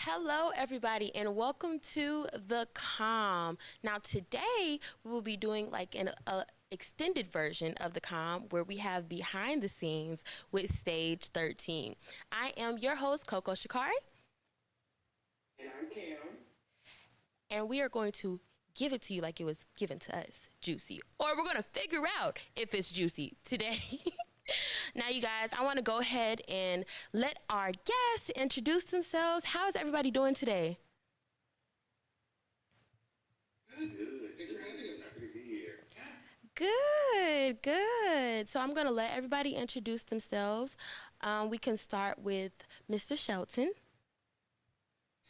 Hello, everybody, and welcome to the COMM. Now, today we will be doing like an extended version of the COMM where we have behind the scenes with Stage 13. I am your host, Coco Shikari. And I'm Cam. And we are going to give it to you like it was given to us, juicy. Or we're going to figure out if it's juicy today. Now, you guys, I want to go ahead and let our guests introduce themselves. How is everybody doing today? Good. Thanks for having us. Happy to be here. Good. So I'm going to let everybody introduce themselves. We can start with Mr. Shelton.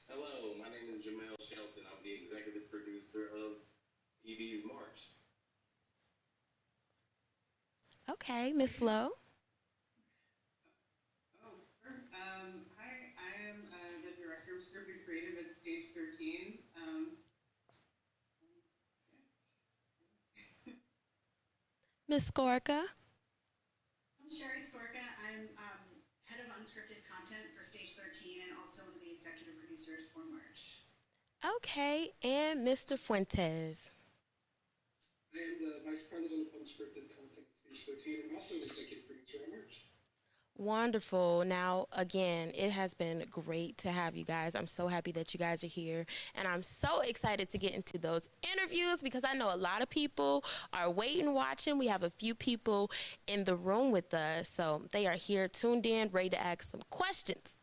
Hello, my name is Jamel Shelton. I'm the executive producer of TV's March. Okay, Miss Lowe. Sure. Hi, I am the director of scripted creative at Stage 13. Miss Skorka. I'm Sherry Skorka. I'm head of unscripted content for Stage 13 and also one of the executive producers for March. Okay, and Mr. Fuentes. I am the Vice President of Unscripted Content at Stage 13 and also an executive producer on March. Wonderful. Now, again, it has been great to have you guys. I'm so happy that you guys are here. And I'm so excited to get into those interviews because I know a lot of people are waiting, watching. We have a few people in the room with us. So they are here, tuned in, ready to ask some questions.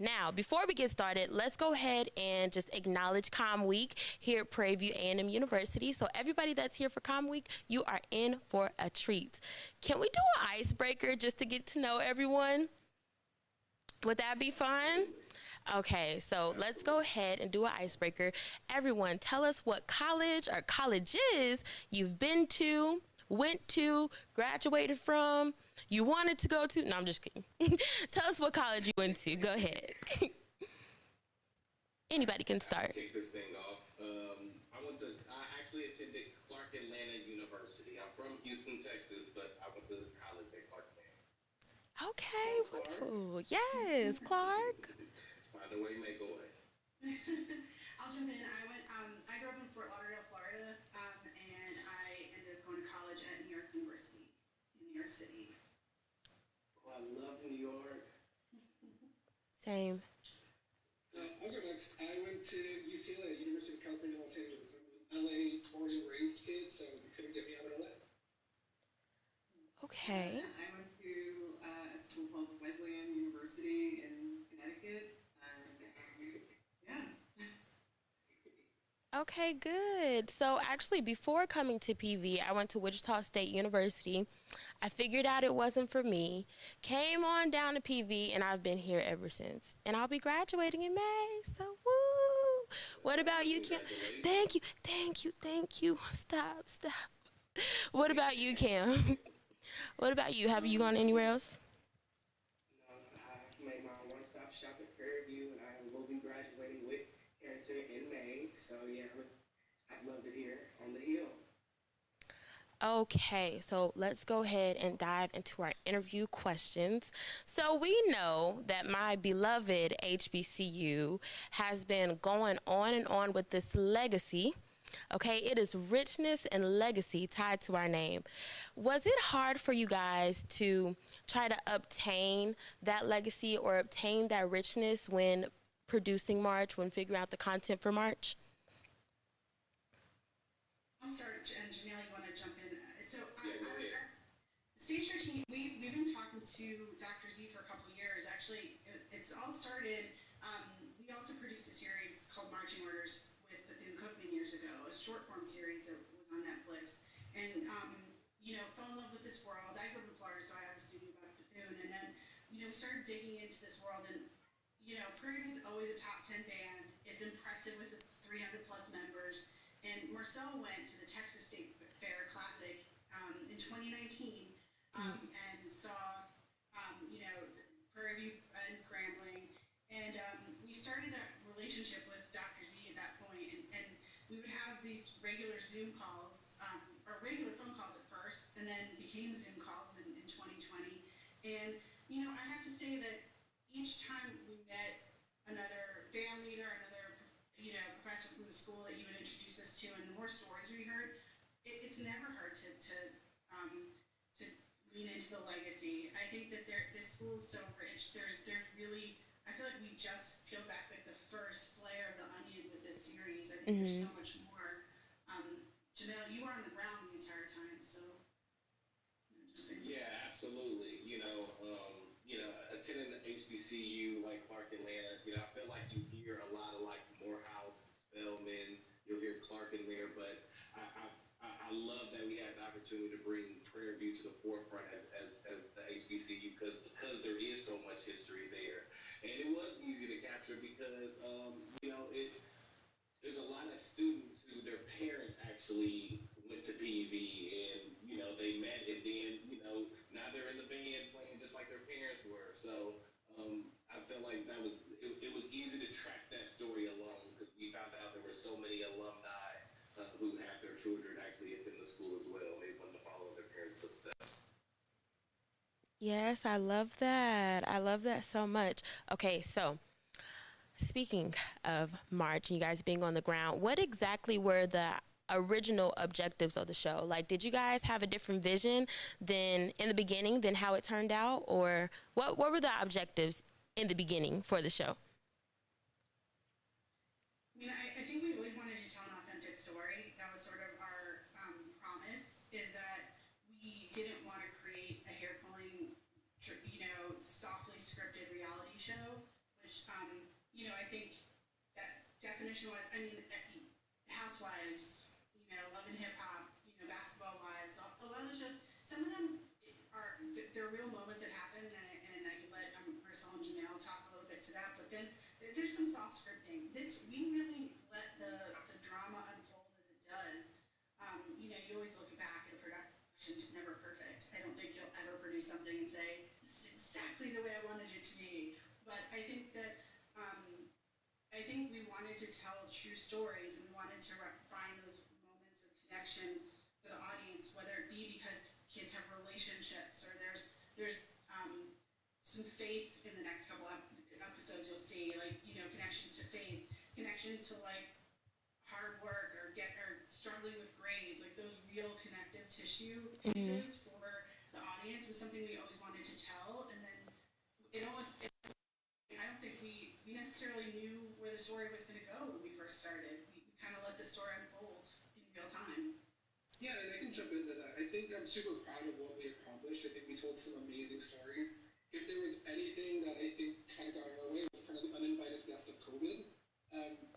Now, before we get started, let's go ahead and just acknowledge COMM Week here at Prairie View A&M University. So everybody that's here for COMM Week, you are in for a treat. Can we do an icebreaker just to get to know everyone? Would that be fun? Okay, so let's go ahead and do an icebreaker. Everyone, tell us what college or colleges you've been to, went to, graduated from, you wanted to go to. No, I'm just kidding. Tell us what college you went to. Go ahead. Anybody can start. Kick this thing off. I actually attended Clark Atlanta University. I'm from Houston, Texas, but I went to college at Clark Atlanta. Okay, wonderful. Yes, Clark. Find a way, make a way. I'll jump in. I grew up in Fort Lauderdale, Florida, and I ended up going to college at New York University in New York City. Oh, I love New York. Same. I'll go next. I went to UCLA, University of California, Los Angeles. I'm an LA born and raised kid, so you couldn't get me out of LA. Okay. I went to a school called Wesleyan University in Connecticut. Yeah. Okay, good. So actually, before coming to PV, I went to Wichita State University. I figured out it wasn't for me, came on down to PV, and I've been here ever since. And I'll be graduating in May, so woo! What about you, Cam? Thank you. Stop. What about you, Cam? What about you? Have you gone anywhere else? No, I made my one-stop shop at Prairie View, and I will be graduating with Harrington in May. So yeah, I'd love it here on the Hill. Okay, so let's go ahead and dive into our interview questions. So we know that my beloved HBCU has been going on and on with this legacy. Okay, it is richness and legacy tied to our name. Was it hard for you guys to try to obtain that legacy or obtain that richness when producing March, when figuring out the content for March? I'll start, and Janelle, you want to jump in? So, Yeah, Stage 13, we've been talking to Dr. Z for a couple of years. Actually, it's all started. We also produced a series called Marching Orders with Bethune-Cookman years ago, a short form series that was on Netflix. And, fell in love with this world. I grew up in Florida, so I obviously knew about Bethune. And then, we started digging into this world. And, Prairie View is always a top 10 band. It's impressive with its 300 plus members. And Marcel went to the Texas State Fair Classic in 2019 and saw, Prairie View and Grambling. And we started that relationship with Dr. Z at that point, and we would have these regular Zoom calls, or regular phone calls at first, and then became Zoom calls in 2020. And, I have to say that each time we met another family the school that he would introduce us to, and the more stories we heard, it's never hard to lean into the legacy. I think that this school is so rich. There's really, I feel like we just peel back like the first layer of the onion with this series. I think there's so much more. Jamel, you were on the ground the entire time, so. Yeah, absolutely. Attending the HBCU like Clark Atlanta, I feel like you hear a lot of like Morehouse, Spelman. You'll hear Clark in there, but I love that we had the opportunity to bring Prairie View to the forefront as the HBCU because there is so much history there, and it was easy to capture because there's a lot of students who their parents actually went to PV and they met and then now they're in the band playing just like their parents were. So I felt like it was easy to track that story along because we found out there were so many alumni who have their children actually attend the school as well. They wanted to follow in their parents' footsteps. Yes, I love that. I love that so much. Okay, so speaking of March and you guys being on the ground, what exactly were the original objectives of the show? Like, did you guys have a different vision than in the beginning than how it turned out? Or what were the objectives in the beginning for the show? I think we always wanted to tell an authentic story. That was sort of our promise, is that we didn't want to create a hair-pulling, softly scripted reality show, which, I think that definition-wise, Housewives, Love and Hip Hop, Basketball Wives, a lot of those shows, some of them they're real moments that happen, and I can let Marcel and Janelle talk a little bit to that, but then there's some soft scripting. We really let the drama unfold as it does. You always look back at a production, it's never perfect. I don't think you'll ever produce something and say, this is exactly the way I wanted it to be. But I think that, we wanted to tell true stories, and we wanted to find those moments of connection for the audience, whether it be because kids have relationships, or there's some faith in the next couple episodes. You'll see, connections to faith, connection to hard work, or struggling with grades, those real connective tissue pieces for the audience was something we always wanted to tell. And then I don't think we necessarily knew where the story was going to go when we first started. We kind of let the story unfold in real time. Yeah, and I can jump into that. I think I'm super proud of what we accomplished. I think we told some amazing stories. If there was anything that I think kind of got in our way, it was kind of the uninvited guest of COVID.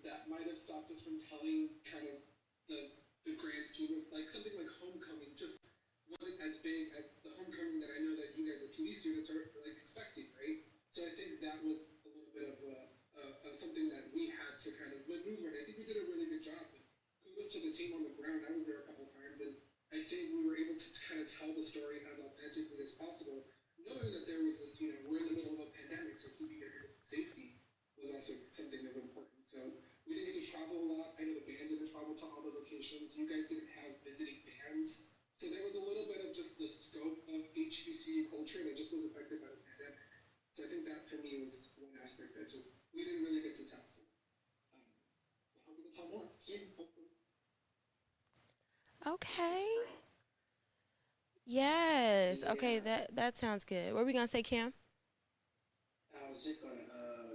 That might have stopped us from telling kind of the grand scheme of something like homecoming just wasn't as big as the homecoming that I know that you guys as PD students are expecting, right? So I think that was a little bit of something that we had to kind of maneuver, and I think we did a really good job. Kudos to the team on the ground. I was there a couple times, and I think we were able to kind of tell the story as authentically as possible, knowing that there was this, we're in the middle of a pandemic, so keeping everyone safety was also something that was important. So we didn't get to travel a lot. I know the band didn't travel to all the locations. You guys didn't have visiting bands. So there was a little bit of just the scope of HBCU culture that just was affected by the pandemic. So I think that for me was one aspect that just we didn't really get to tell. So I hope we can tell more soon, hopefully. Okay. Yes. Yeah. Okay, that sounds good. What were we gonna say, Cam? I was just gonna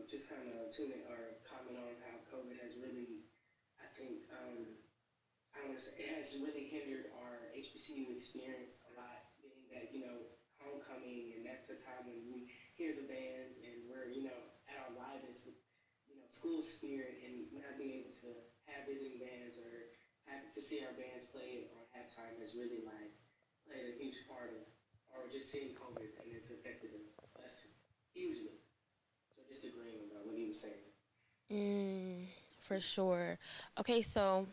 just kind of tune in or comment on how COVID has really, I think, I want to say it has really hindered our HBCU experience a lot. Being that homecoming, and that's the time when we hear the bands and we're at our livest with school spirit, and not being able to have visiting bands or have to see our bands play on halftime has really played a huge part of, or just seeing COVID and it's affected us hugely. So just agreeing about what he was saying. For sure. Okay, so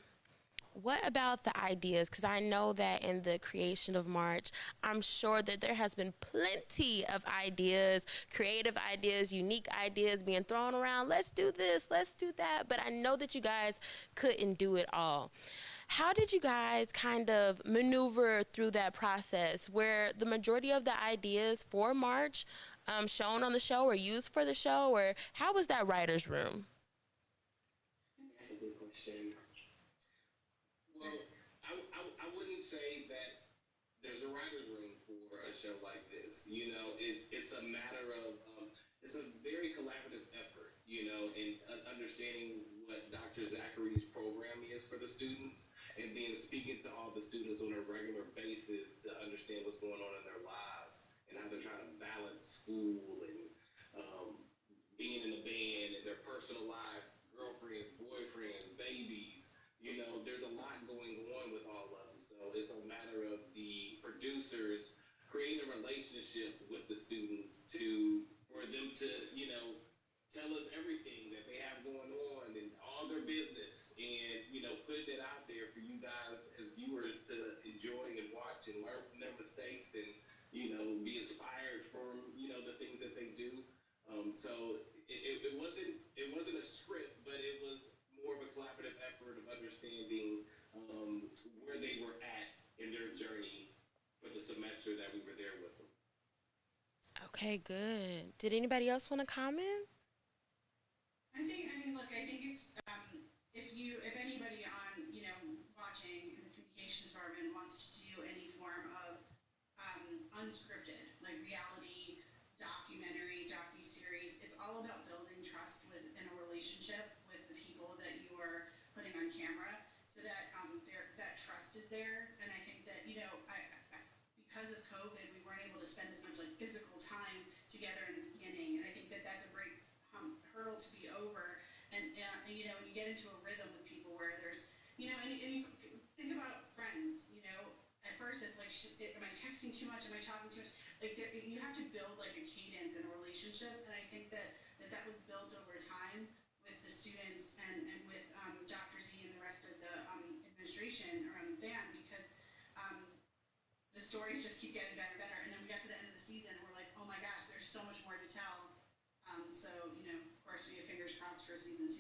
what about the ideas? Because I know that in the creation of March, I'm sure that there has been plenty of ideas, creative ideas, unique ideas being thrown around. Let's do this, let's do that. But I know that you guys couldn't do it all. How did you guys kind of maneuver through that process where the majority of the ideas for March shown on the show or used for the show, or how was that writer's room? That's a good question. show like this. You know, it's a matter of it's a very collaborative effort. You know, in understanding what Dr. Zachary's program is for the students, and then speaking to all the students on a regular basis to understand what's going on in their lives and how they're trying to balance school and being in a band and their personal life, girlfriends, boyfriends, babies. You know, there's a lot going on with all of them. So it's a matter of the producers creating a relationship with the students for them to, you know, tell us everything that they have going on and all their business, and, you know, putting it out there for you guys as viewers to enjoy and watch and learn from their mistakes and, you know, be inspired from, you know, the things that they do. So it wasn't a script, but it was more of a collaborative effort of understanding where they were at in their journey for the semester that we were there with them. Okay, good. Did anybody else want to comment? I think it's, if anybody on, watching in the communications department wants to do any form of unscripted, like reality, documentary, docu-series, it's all about building trust in a relationship with the people that you are putting on camera, so that that trust is there. And I think that, because of COVID, we weren't able to spend as much like physical time together in the beginning, and I think that that's a great hurdle to be over. And when you get into a rhythm with people where there's, and you think about friends, at first it's like, am I texting too much? Am I talking too much? Like, you have to build like a cadence in a relationship, and I think that was built over time with the students and with Dr. Z and the rest of the administration around the band, because the stories just keep getting better and better. And then we got to the end of the season, and we're like, oh my gosh, there's so much more to tell. So, of course, we have fingers crossed for season 2.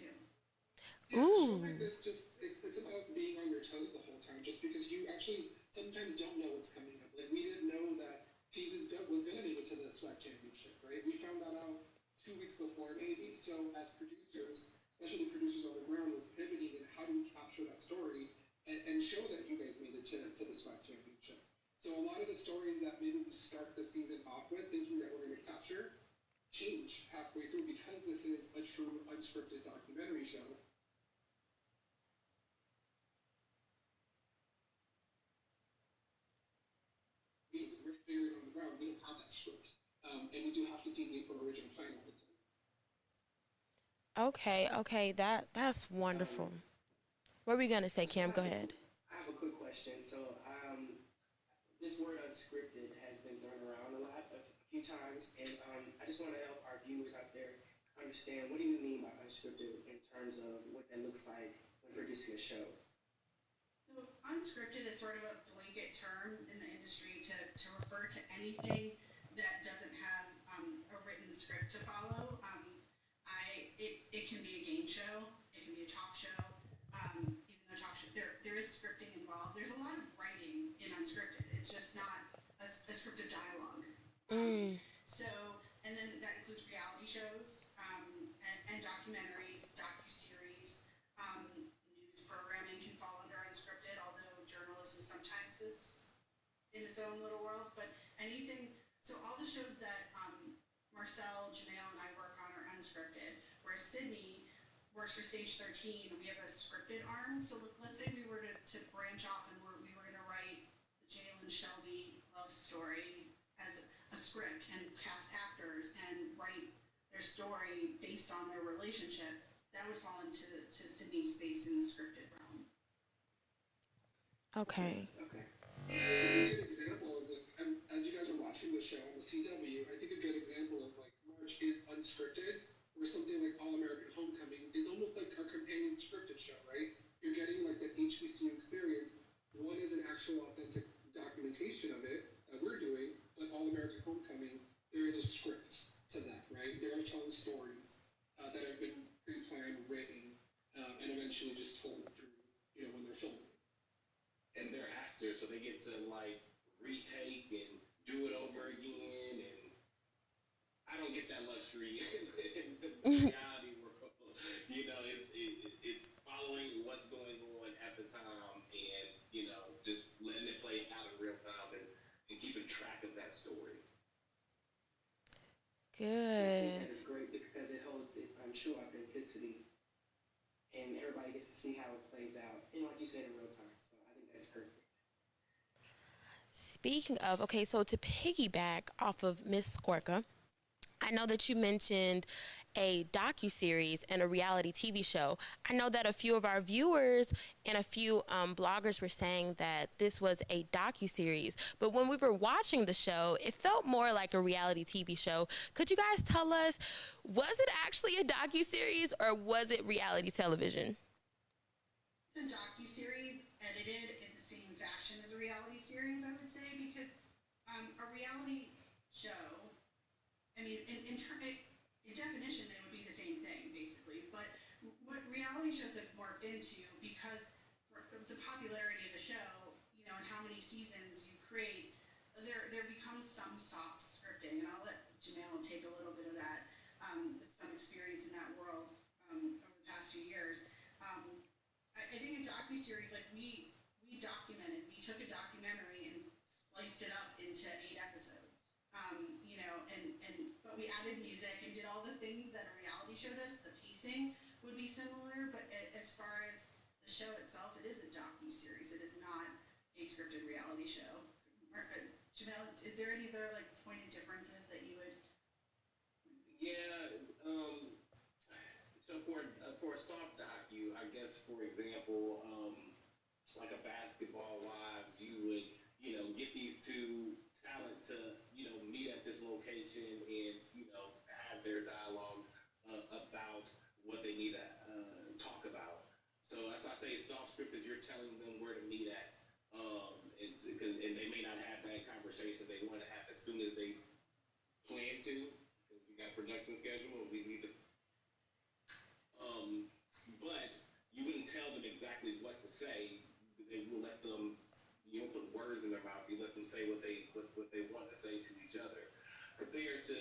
Yeah, Ooh. like this it's about being on your toes the whole time, just because you actually sometimes don't know what's coming up. Like, we didn't know that he was going to make it to the SWAC championship, right? We found that out 2 weeks before, maybe. So as producers, especially producers on the ground, was pivoting in how do we capture that story and show that you guys made it to the SWAC championship. So a lot of the stories that maybe we start the season off with thinking that we're going to capture change halfway through, because this is a true unscripted documentary show. We're figuring on the ground, we don't have that script, and we do have to deviate from original plan all the time. Okay, that's wonderful. What were we gonna say, Kim? Go ahead. I have a quick question. So, this word unscripted has been thrown around a few times, and I just want to help our viewers out there understand, what do you mean by unscripted in terms of what that looks like when producing a show? So unscripted is sort of a blanket term in the industry to refer to anything that doesn't have a written script to follow. It can be a game show, it can be a talk show. Even though talk show, there is scripting involved. There's a lot of writing in unscripted. It's just not a scripted dialogue. So, and then that includes reality shows and documentaries, docu-series. News programming can fall under unscripted, although journalism sometimes is in its own little world. But anything, so all the shows that Marcel, Janelle, and I work on are unscripted, whereas Sydney works for Stage 13. We have a scripted arm. So let's say we were to branch off and we were going to write the Jalen Shelby love story as a script and cast actors and write their story based on their relationship. That would fall into Sydney's space in the scripted realm. Okay. A good example is, as you guys are watching the show on the CW, I think a good example of like March is unscripted, where something like All American Homecoming is almost like our companion scripted show, right? You're getting like that HBCU experience. One is an actual authentic documentation of it that we're doing, but All American Homecoming, there is a script to that, right? They are telling stories that have been pre-planned, written, and eventually just told through, when they're filming. And they're actors, so they get to like retake and do it over again. And I don't get that luxury in the reality world. It's following what's going on at the time, and just letting it play out in real time and keeping track of that story. And I think Good. that is great because it holds its true authenticity, and everybody gets to see how it plays out. And like you said, in real time. So I think that's perfect. Speaking of, okay, so to piggyback off of Miss Skorka, I know that you mentioned a docu-series and a reality TV show. I know that a few of our viewers and a few bloggers were saying that this was a docu-series, but when we were watching the show, it felt more like a reality TV show. Could you guys tell us, was it actually a docu-series or was it reality television? It's a docu-series edited in the same fashion as a reality series, I would say, because a reality show, I mean, in definition, they would be the same thing, basically. But what reality shows have morphed into, because for the popularity of the show, you know, and how many seasons you create, there becomes some soft scripting, and I'll let Jamel take a little bit of that with some experience in that world over the past few years. Um, I think a docu-series, like we took a documentary and spliced it up into 8 episodes. You know, but we added music and did all the things that a reality show does. The pacing would be similar, but as far as the show itself, it is a docu-series. It is not a scripted reality show. Jamel, is there any other like pointed differences that you would? Yeah. So for a soft docu, I guess for example, like a Basketball Wives, you would get these two talent to meet at this location and have their dialogue about what they need to talk about. So that's why I say soft script is you're telling them where to meet at. And they may not have that conversation they want to have as soon as they plan to, because we got production schedule and we need to. But you wouldn't tell them exactly what to say. They will let them. You don't put words in their mouth. You let them say what they want to say to each other. Compared to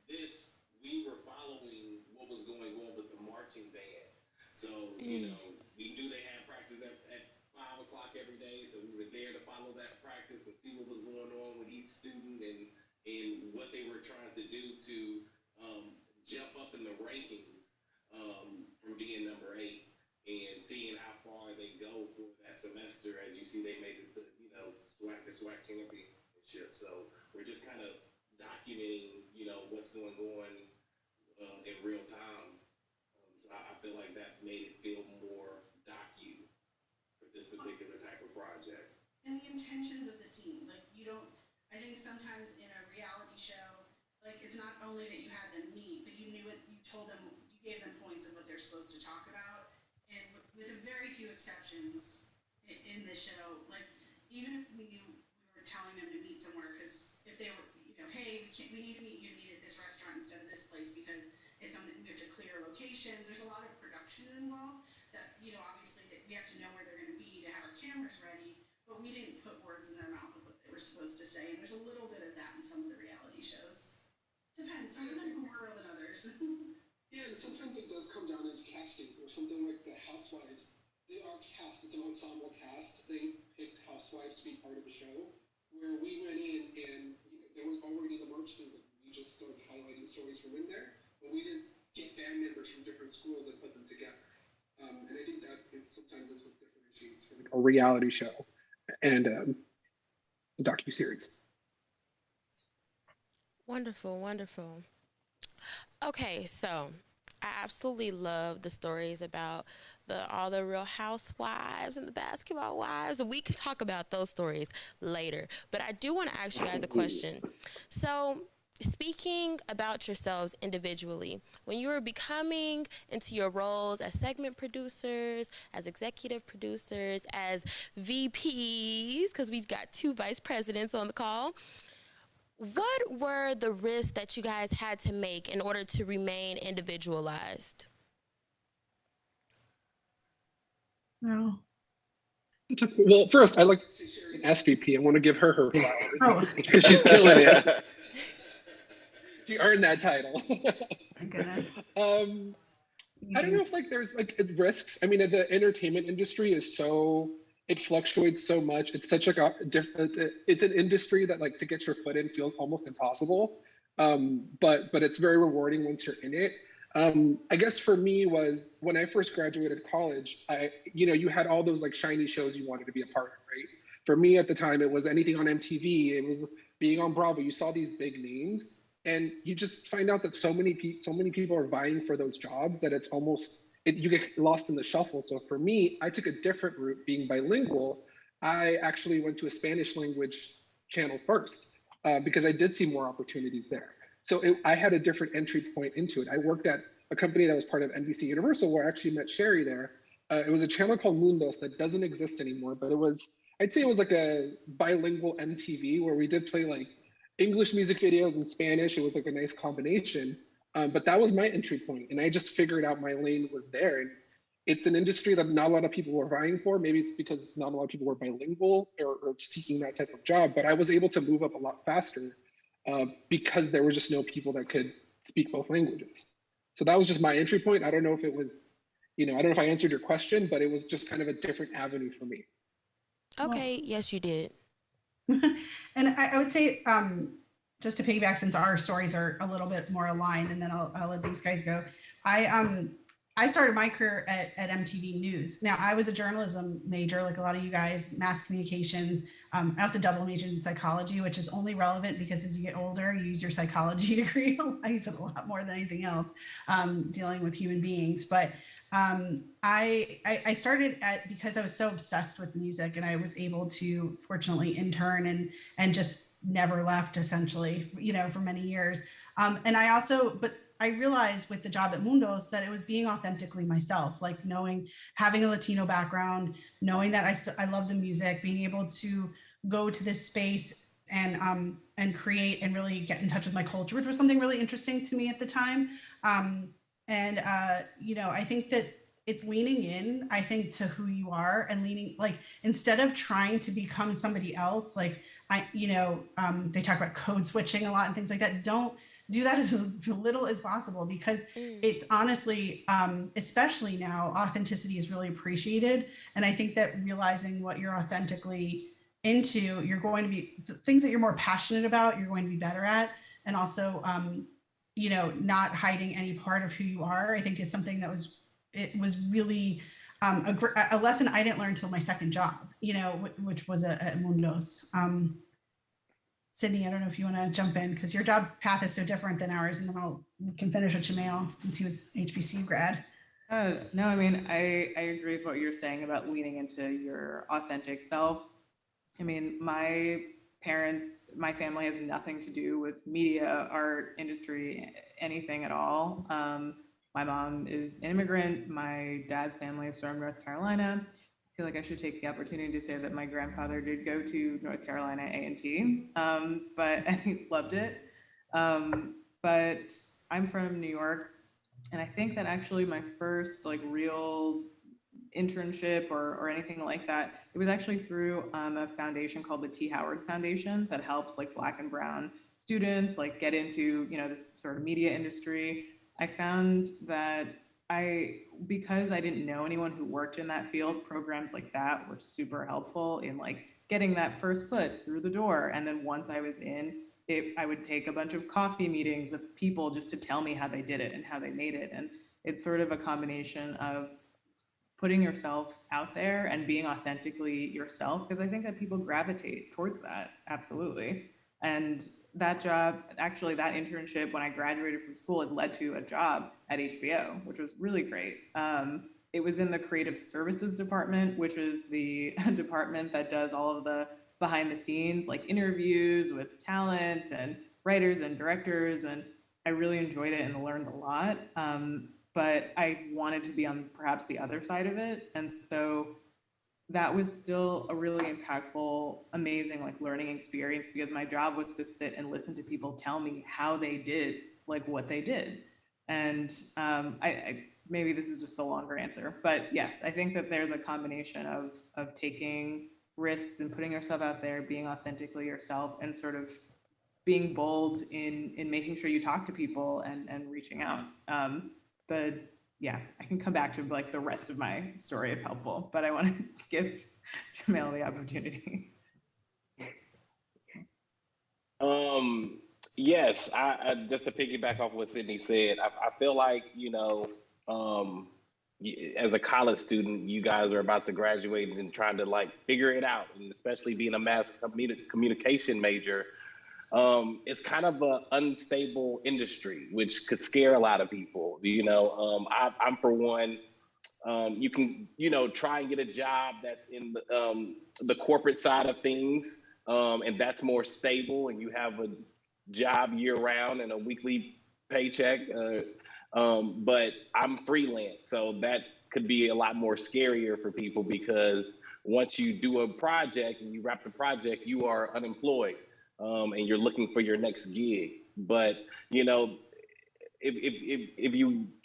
this, we were following what was going on with the marching band. So we knew they had practice at 5 o'clock every day. So we were there to follow that practice to see what was going on with each student and what they were trying to do to jump up in the rankings from being number 8 and seeing how far they go for that semester. As you see, they made it to the SWAC championship. So we're just kind of documenting what's going on in real time. So I feel like that made it feel more docu for this particular type of project. And the intentions of the scenes, like you don't. I think sometimes in a reality show, like it's not only that you had them meet, but you knew it. You told them, you gave them points of what they're supposed to talk about. And with a very few exceptions in this show, like even if we were telling them to meet somewhere, because if they were, hey, we need to meet you to meet at this restaurant instead of this place because it's something we have to clear locations. There's a lot of production involved that obviously that we have to know where they're going to be to have our cameras ready, but we didn't put words in their mouth of what they were supposed to say. And there's a little bit of that in some of the reality shows. Depends. Some of them are more real than others. Yeah, and sometimes it does come down into casting, or something like the Housewives. They are cast; it's an ensemble cast. They picked housewives to be part of the show. Where we went in and there was already the merch team. We just started highlighting stories from in there, but we didn't get band members from different schools and put them together. And I think that sometimes is what differentiates from a reality show and a docu-series. Wonderful, wonderful. Okay, so I absolutely love the stories about all the Real Housewives and the Basketball Wives. We can talk about those stories later, but I do want to ask you guys a question. So, speaking about yourselves individually, when you were becoming into your roles as segment producers, as executive producers, as VPs, because we've got 2 vice presidents on the call, what were the risks that you guys had to make in order to remain individualized? No. Well, first, I'd like to say Sherry's SVP. I want to give her flowers Oh. because she's killing it. She earned that title. My goodness. I don't know if there's risks. I mean, the entertainment industry is it fluctuates so much. It's such it's an industry that to get your foot in feels almost impossible. but it's very rewarding once you're in it. I guess for me was when I first graduated college, you had all those like shiny shows you wanted to be a part of, right? For me at the time, it was anything on MTV, it was being on Bravo. You saw these big names, and you just find out that so many people are vying for those jobs that it's almost you get lost in the shuffle. So for me, I took a different route, being bilingual. I actually went to a Spanish language channel first because I did see more opportunities there. So I had a different entry point into it. I worked at a company that was part of NBC Universal, where I actually met Sherry there. It was a channel called Mundos that doesn't exist anymore, but I'd say it was like a bilingual MTV where we did play like English music videos in Spanish. It was like a nice combination. But that was my entry point, and I just figured out my lane was there. And it's an industry that not a lot of people were vying for. Maybe it's because not a lot of people were bilingual or seeking that type of job, but I was able to move up a lot faster because there were just no people that could speak both languages. So that was just my entry point. I don't know if it was, I don't know if I answered your question, but it was just kind of a different avenue for me. Okay, yes, you did. And I would say, just to piggyback, since our stories are a little bit more aligned, and then I'll let these guys go. I started my career at MTV News. Now, I was a journalism major, like a lot of you guys, mass communications. I also double majored in psychology, which is only relevant because as you get older, you use your psychology degree. I use it a lot more than anything else, dealing with human beings. But I started because I was so obsessed with music, and I was able to fortunately intern and just never left, essentially, for many years. And I realized with the job at Mundos that it was being authentically myself, like having a Latino background, knowing that I love the music, being able to go to this space and create and really get in touch with my culture, which was something really interesting to me at the time. I think that it's leaning in, I think, to who you are, and leaning, like, instead of trying to become somebody else, like they talk about code switching a lot and things like that. Don't do that as little as possible, because it's honestly, especially now, authenticity is really appreciated. And I think that realizing what you're authentically into, you're going to be, the things that you're more passionate about, you're going to be better at. And also, not hiding any part of who you are, I think is something that was really a lesson I didn't learn until my second job, which was at Mundos. Sydney, I don't know if you want to jump in, because your job path is so different than ours, and then we can finish with Jamil since he was HBC grad. No, I mean, I agree with what you're saying about leaning into your authentic self. I mean, my family has nothing to do with media, art, industry, anything at all. My mom is an immigrant. My dad's family is from North Carolina. I feel like I should take the opportunity to say that my grandfather did go to North Carolina A&T, and he loved it. But I'm from New York, and I think that actually my first real internship or anything like that, it was actually through a foundation called the T. Howard Foundation that helps Black and brown students get into this sort of media industry. I found that because I didn't know anyone who worked in that field, programs like that were super helpful in getting that first foot through the door. And then once I was in, I would take a bunch of coffee meetings with people just to tell me how they did it and how they made it. And it's sort of a combination of putting yourself out there and being authentically yourself, because I think that people gravitate towards that. Absolutely. And that job, actually that internship, when I graduated from school, it led to a job at HBO, which was really great. It was in the creative services department, which is the department that does all of the behind the scenes, interviews with talent and writers and directors. And I really enjoyed it and learned a lot. But I wanted to be on perhaps the other side of it. And so that was still a really impactful, amazing learning experience, because my job was to sit and listen to people tell me how they did what they did. And I maybe this is just the longer answer, but yes, I think that there's a combination of taking risks and putting yourself out there, being authentically yourself, and sort of being bold in making sure you talk to people and reaching out. But yeah, I can come back to the rest of my story if helpful, but I want to give Jamil the opportunity. Yes, I just to piggyback off what Sydney said, I feel like, um, as a college student, you guys are about to graduate and trying to like figure it out, and especially being a communication major, it's kind of an unstable industry, which could scare a lot of people. I'm for one. You can, try and get a job that's in the corporate side of things, and that's more stable, and you have a job year round and a weekly paycheck. But I'm freelance, so that could be a lot more scarier for people because once you do a project and you wrap the project, you are unemployed, and you're looking for your next gig. But you know, if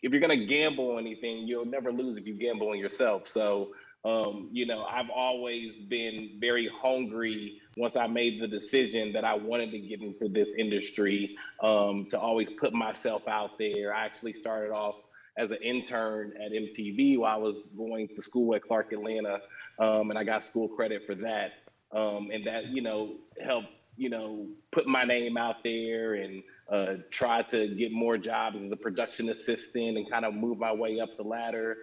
you're gonna gamble on anything, you'll never lose if you gamble on yourself. So I've always been very hungry once I made the decision that I wanted to get into this industry, to always put myself out there. I actually started off as an intern at MTV while I was going to school at Clark Atlanta, and I got school credit for that, and that helped put my name out there and try to get more jobs as a production assistant and kind of move my way up the ladder.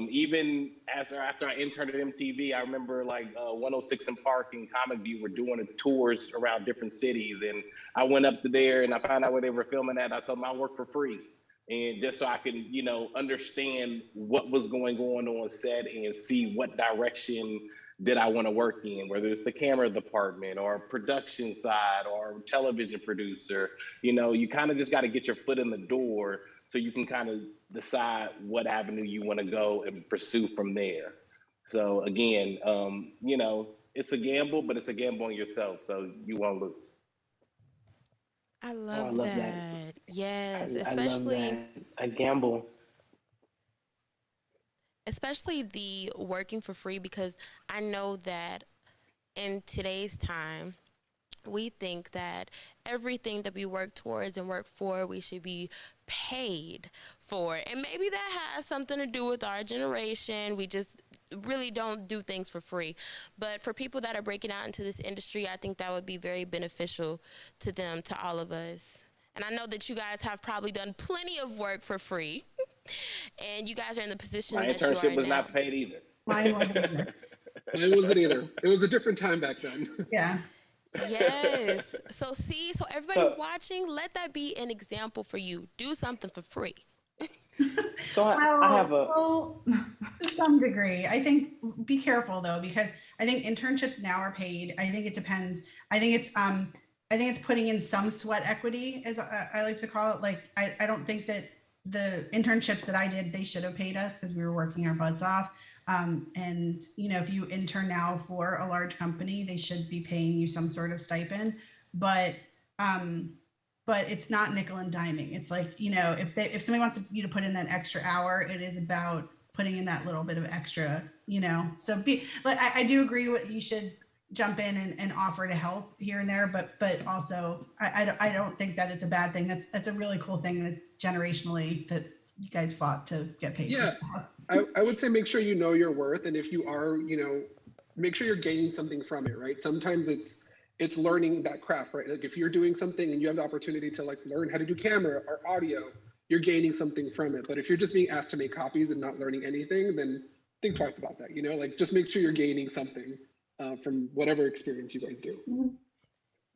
Even after I interned at MTV, I remember like 106 and Park and Comic View were doing tours around different cities, and I went up to there and I found out where they were filming at. I told them I work for free, and just so I can understand what was going on set and see what direction did I want to work in, whether it's the camera department or production side or television producer. You kind of just got to get your foot in the door so you can kind of decide what avenue you want to go and pursue from there. So again, it's a gamble, but it's a gamble on yourself, so you won't lose. I Oh, I love love that. that. Yes, I love that. A gamble. especially the working for free, because I know that in today's time, we think that everything that we work towards and work for, we should be paid for. And maybe that has something to do with our generation. We just really don't do things for free. But for people that are breaking out into this industry, I think that would be very beneficial to them, to all of us. And I know that you guys have probably done plenty of work for free, and you guys are in the My position that you are internship was now. not paid either. Mine wasn't either. Mine wasn't either. It was a different time back then. Yeah. Yes. So see, so everybody So, watching, let that be an example for you. Do something for free. so I have a. Well, to some degree. I think be careful though, because I think internships now are paid. I think it depends. I think it's putting in some sweat equity, as I like to call it. Like I don't think that the internships that I did, they should have paid us because we were working our butts off. And if you intern now for a large company, they should be paying you some sort of stipend. But it's not nickel and diming. It's like, if somebody wants you to put in that extra hour, it is about putting in that little bit of extra, So but I do agree with you should jump in and offer to help here and there, but also I don't think that it's a bad thing. That's a really cool thing that generationally that you guys fought to get paid for Yeah, stuff. I would say make sure you know your worth, and if you are, make sure you're gaining something from it, right? Sometimes it's learning that craft, right? Like if you're doing something and you have the opportunity to like learn how to do camera or audio, you're gaining something from it. But if you're just being asked to make copies and not learning anything, then think twice about that. Like just make sure you're gaining something from whatever experience you guys do.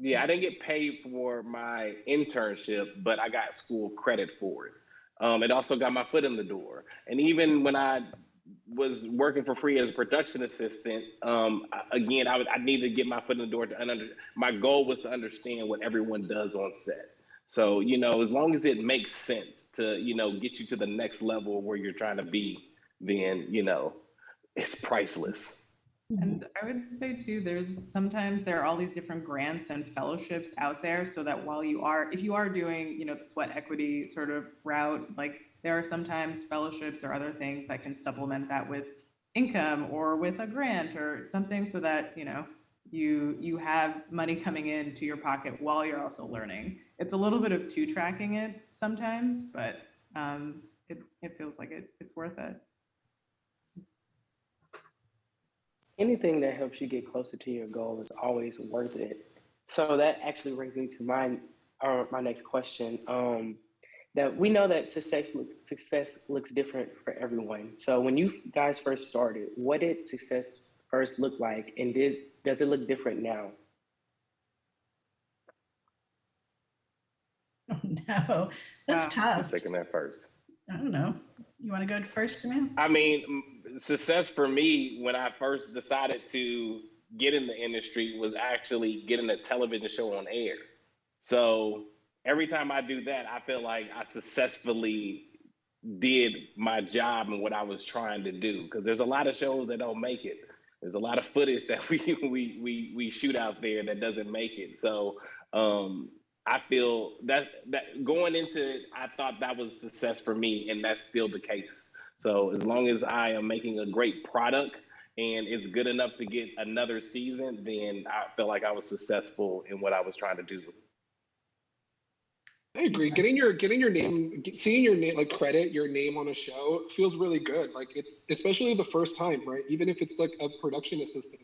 Yeah, I didn't get paid for my internship, but I got school credit for it. It also got my foot in the door. And even when I was working for free as a production assistant, again, I needed to get my foot in the door my goal was to understand what everyone does on set. So, as long as it makes sense to, get you to the next level where you're trying to be, then, it's priceless. And I would say too, sometimes there are all these different grants and fellowships out there so that if you are doing, the sweat equity sort of route, like there are sometimes fellowships or other things that can supplement that with income or with a grant or something so that, you have money coming into your pocket while you're also learning. It's a little bit of tracking it sometimes, but it feels like it's worth it. Anything that helps you get closer to your goal is always worth it. So that actually brings me to my my next question. That we know that success looks different for everyone. So when you guys first started, what did success first look like, and does it look different now? Oh, no, that's Wow. Who's tough. taking that first? I don't know. You want to go first, man? I mean, success for me when I first decided to get in the industry was actually getting a television show on air. So every time I do that, I feel like I successfully did my job and what I was trying to do. Because there's a lot of shows that don't make it. There's a lot of footage that we shoot out there that doesn't make it. So I feel that going into it, I thought that was success for me, and that's still the case. So as long as I am making a great product and it's good enough to get another season, then I feel like I was successful in what I was trying to do. I agree. Getting your name, seeing your name, like credit your name on a show feels really good. Like it's especially the first time, right? Even if it's like a production assistant,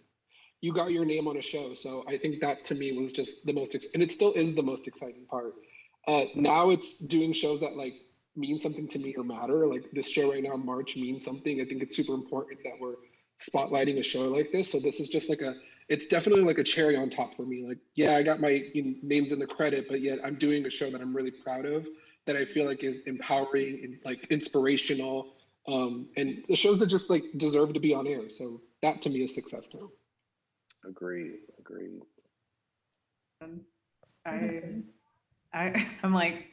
you got your name on a show. So I think that to me was just the most, and it still is the most exciting part. Now it's doing shows that like mean something to me or matter. Like this show right now, March, means something. I think it's super important that we're spotlighting a show like this. So this is just like it's definitely like a cherry on top for me. Like, yeah, I got my names in the credit, but yet I'm doing a show that I'm really proud of, that I feel like is empowering and like inspirational. And the shows that just like deserve to be on air. So that to me is success now. Agreed. I'm like,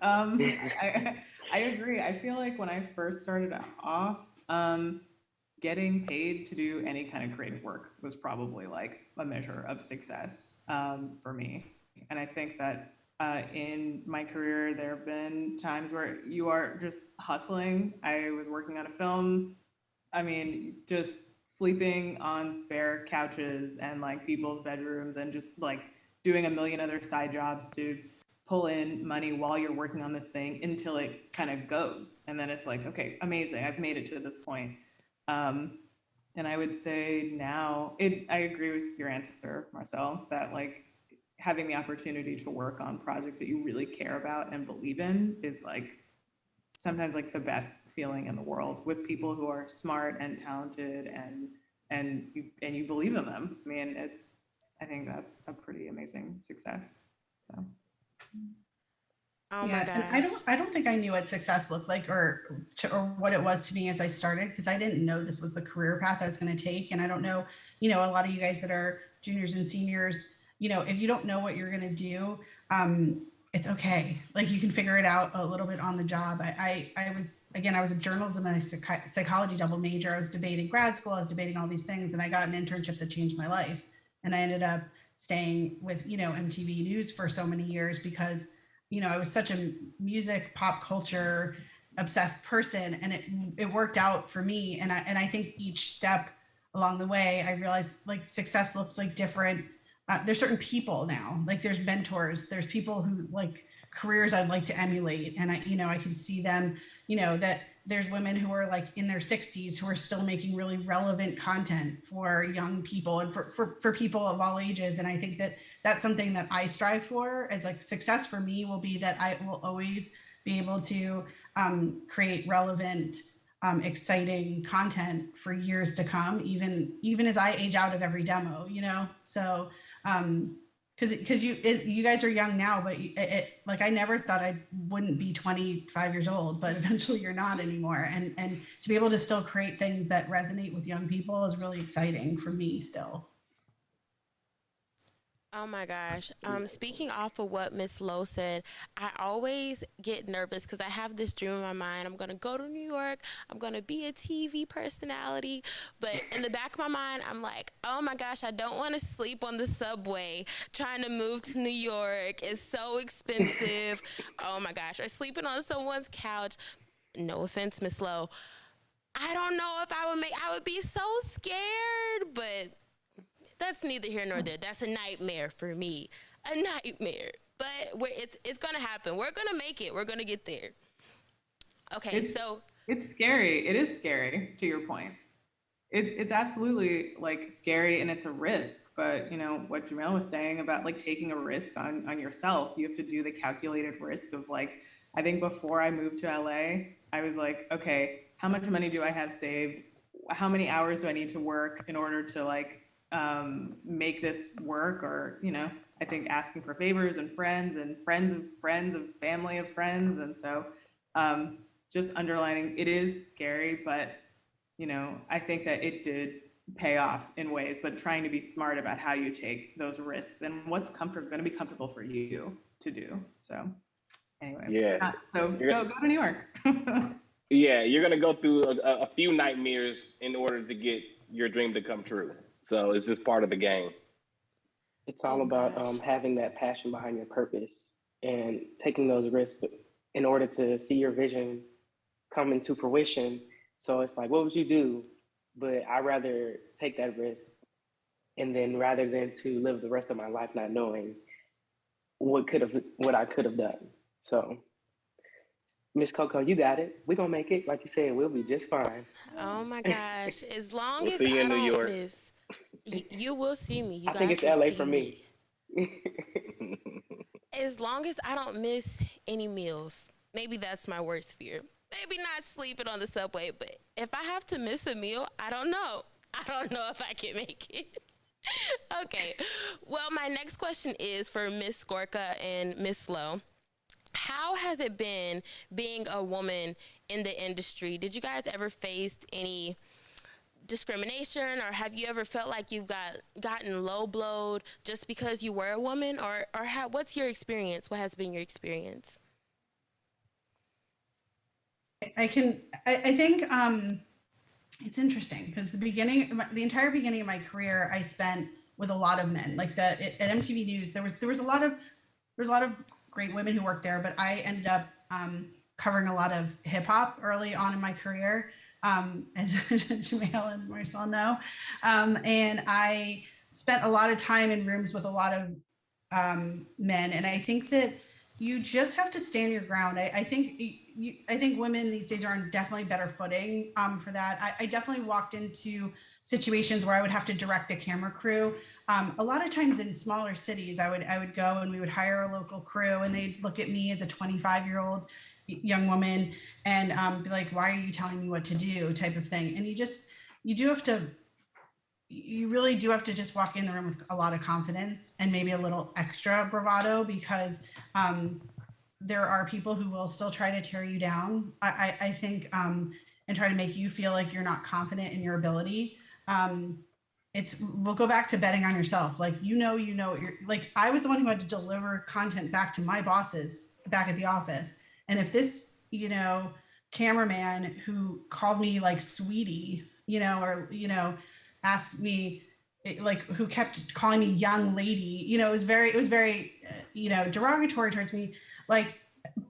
I agree. I feel like when I first started off, getting paid to do any kind of creative work was probably like a measure of success for me. And I think that in my career, there have been times where you are just hustling. I was working on a film. I mean, just sleeping on spare couches and like people's bedrooms and just like doing a million other side jobs to pull in money while you're working on this thing until it kind of goes. And then it's like, okay, amazing. I've made it to this point. And I would say now, I agree with your answer, Marcel, that like having the opportunity to work on projects that you really care about and believe in is like sometimes like the best feeling in the world, with people who are smart and talented and you believe in them. I mean, I think that's a pretty amazing success. So. Oh my Yeah, and gosh. I don't think I knew what success looked like or what it was to me as I started, because I didn't know this was the career path I was going to take. And I don't know, a lot of you guys that are juniors and seniors, if you don't know what you're going to do, it's okay. Like you can figure it out a little bit on the job. I was a journalism and a psychology double major. I was debating grad school. I was debating all these things, and I got an internship that changed my life. And I ended up staying with, MTV News for so many years because I was such a music, pop culture obsessed person, and it worked out for me. And I think each step along the way, I realized like success looks like different. There's certain people now, like there's mentors, there's people whose like careers I'd like to emulate, and I can see them. That there's women who are like in their 60s who are still making really relevant content for young people and for people of all ages. And I think that that's something that I strive for as like success for me will be that I will always be able to create relevant, exciting content for years to come, even as I age out of every demo, so because you guys are young now, but like I never thought I wouldn't be 25 years old, but eventually you're not anymore. And to be able to still create things that resonate with young people is really exciting for me still. Oh my gosh. Speaking off of what Miss Lowe said, I always get nervous because I have this dream in my mind. I'm going to go to New York. I'm going to be a TV personality. But in the back of my mind, I'm like, oh my gosh, I don't want to sleep on the subway trying to move to New York. It's so expensive. Oh my gosh. Or sleeping on someone's couch. No offense, Miss Lowe. I don't know if I would be so scared, but that's neither here nor there. That's a nightmare for me. A nightmare. But it's going to happen. We're going to make it. We're going to get there. Okay, It's scary. It is scary, to your point. it's absolutely like scary and it's a risk, but you know what Jamel was saying about like taking a risk on yourself, you have to do the calculated risk of like, I think before I moved to LA, I was like, okay, how much money do I have saved? How many hours do I need to work in order to like make this work? Or, you know, I think asking for favors and friends of friends of family of friends. And so just underlining, it is scary, but you know, I think that it did pay off in ways, but trying to be smart about how you take those risks and what's going to be comfortable for you to do. So anyway, Yeah. so go to New York. Yeah, you're gonna go through a few nightmares in order to get your dream to come true. So it's just part of the game. It's all about having that passion behind your purpose and taking those risks in order to see your vision come into fruition. So it's like, what would you do? But I'd rather take that risk, and then rather than to live the rest of my life not knowing what I could have done. So Miss Coco, you got it. We're gonna make it. Like you said, we'll be just fine. Oh my gosh. As long We'll as see you I in New don't York. miss, you will see me. You I guys think it's will LA see for me. As long as I don't miss any meals, maybe that's my worst fear. Maybe not sleeping on the subway, but if I have to miss a meal, I don't know. I don't know if I can make it. Okay. Well, my next question is for Miss Gorka and Miss Lowe. How has it been being a woman in the industry? Did you guys ever face any discrimination, or have you ever felt like you've gotten low blowed just because you were a woman, or what's your experience? What has been your experience? I think it's interesting because the entire beginning of my career, I spent with a lot of men. Like at MTV News, there was a lot of great women who worked there, but I ended up covering a lot of hip hop early on in my career, as Jamel and Marcel know, and I spent a lot of time in rooms with a lot of men, and I think that you just have to stand your ground. I think women these days are on definitely better footing for that. I definitely walked into situations where I would have to direct a camera crew. A lot of times in smaller cities, I would go and we would hire a local crew, and they'd look at me as a 25-year-old young woman and be like, "Why are you telling me what to do?" type of thing. And you really do have to just walk in the room with a lot of confidence and maybe a little extra bravado, because there are people who will still try to tear you down, I think, and try to make you feel like you're not confident in your ability. We'll go back to betting on yourself. Like, you're like, I was the one who had to deliver content back to my bosses back at the office. And if this, cameraman who called me like sweetie, or, asked me, like, who kept calling me young lady, it was very, derogatory towards me. Like,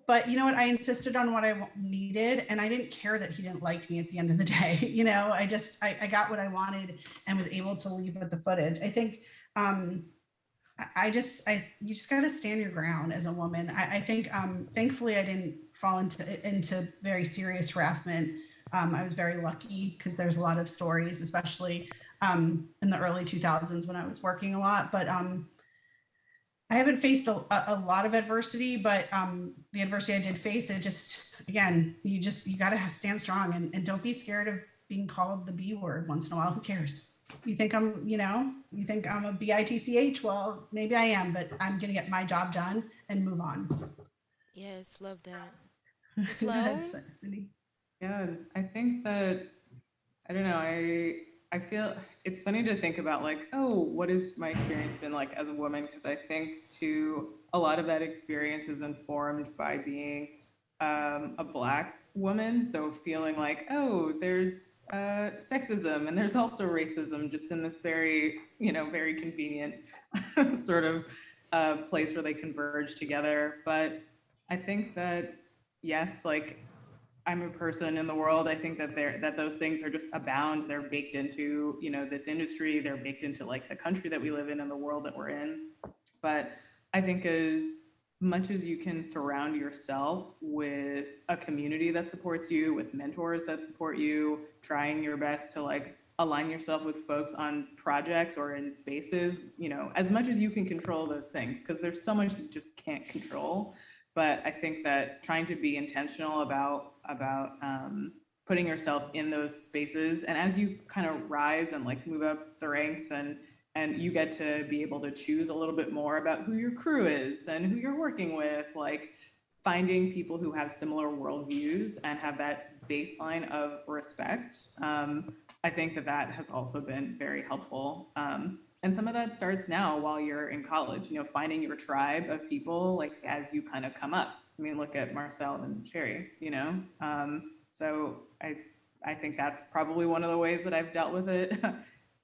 but you know what? I insisted on what I needed, and I didn't care that he didn't like me at the end of the day. I got what I wanted and was able to leave with the footage. I think, you just got to stand your ground as a woman. I think, thankfully I didn't fall into very serious harassment. I was very lucky because there's a lot of stories, especially in the early 2000s when I was working a lot, but I haven't faced a lot of adversity, but the adversity I did face, it just, again, you got to stand strong and don't be scared of being called the B word once in a while. Who cares? You think I'm a bitch? Well, maybe I am, but I'm going to get my job done and move on. Yes, love that. Slow? Yeah, I think that, I don't know, I feel it's funny to think about like, oh, what has my experience been like as a woman? Because I think too, a lot of that experience is informed by being a Black woman. So feeling like, oh, there's sexism and there's also racism, just in this very, very convenient sort of place where they converge together. But I think that, yes, like, I'm a person in the world. I think that those things are just abound. They're baked into, this industry. They're baked into like the country that we live in and the world that we're in. But I think as much as you can surround yourself with a community that supports you, with mentors that support you, trying your best to like align yourself with folks on projects or in spaces, you know, as much as you can control those things, because there's so much you just can't control. But I think that trying to be intentional about putting yourself in those spaces, and as you kind of rise and like move up the ranks, and you get to be able to choose a little bit more about who your crew is and who you're working with, like finding people who have similar worldviews and have that baseline of respect. I think that has also been very helpful. And some of that starts now while you're in college, you know, finding your tribe of people, like as you kind of come up. I mean, look at Marcel and Sherry, you know? So I think that's probably one of the ways that I've dealt with it.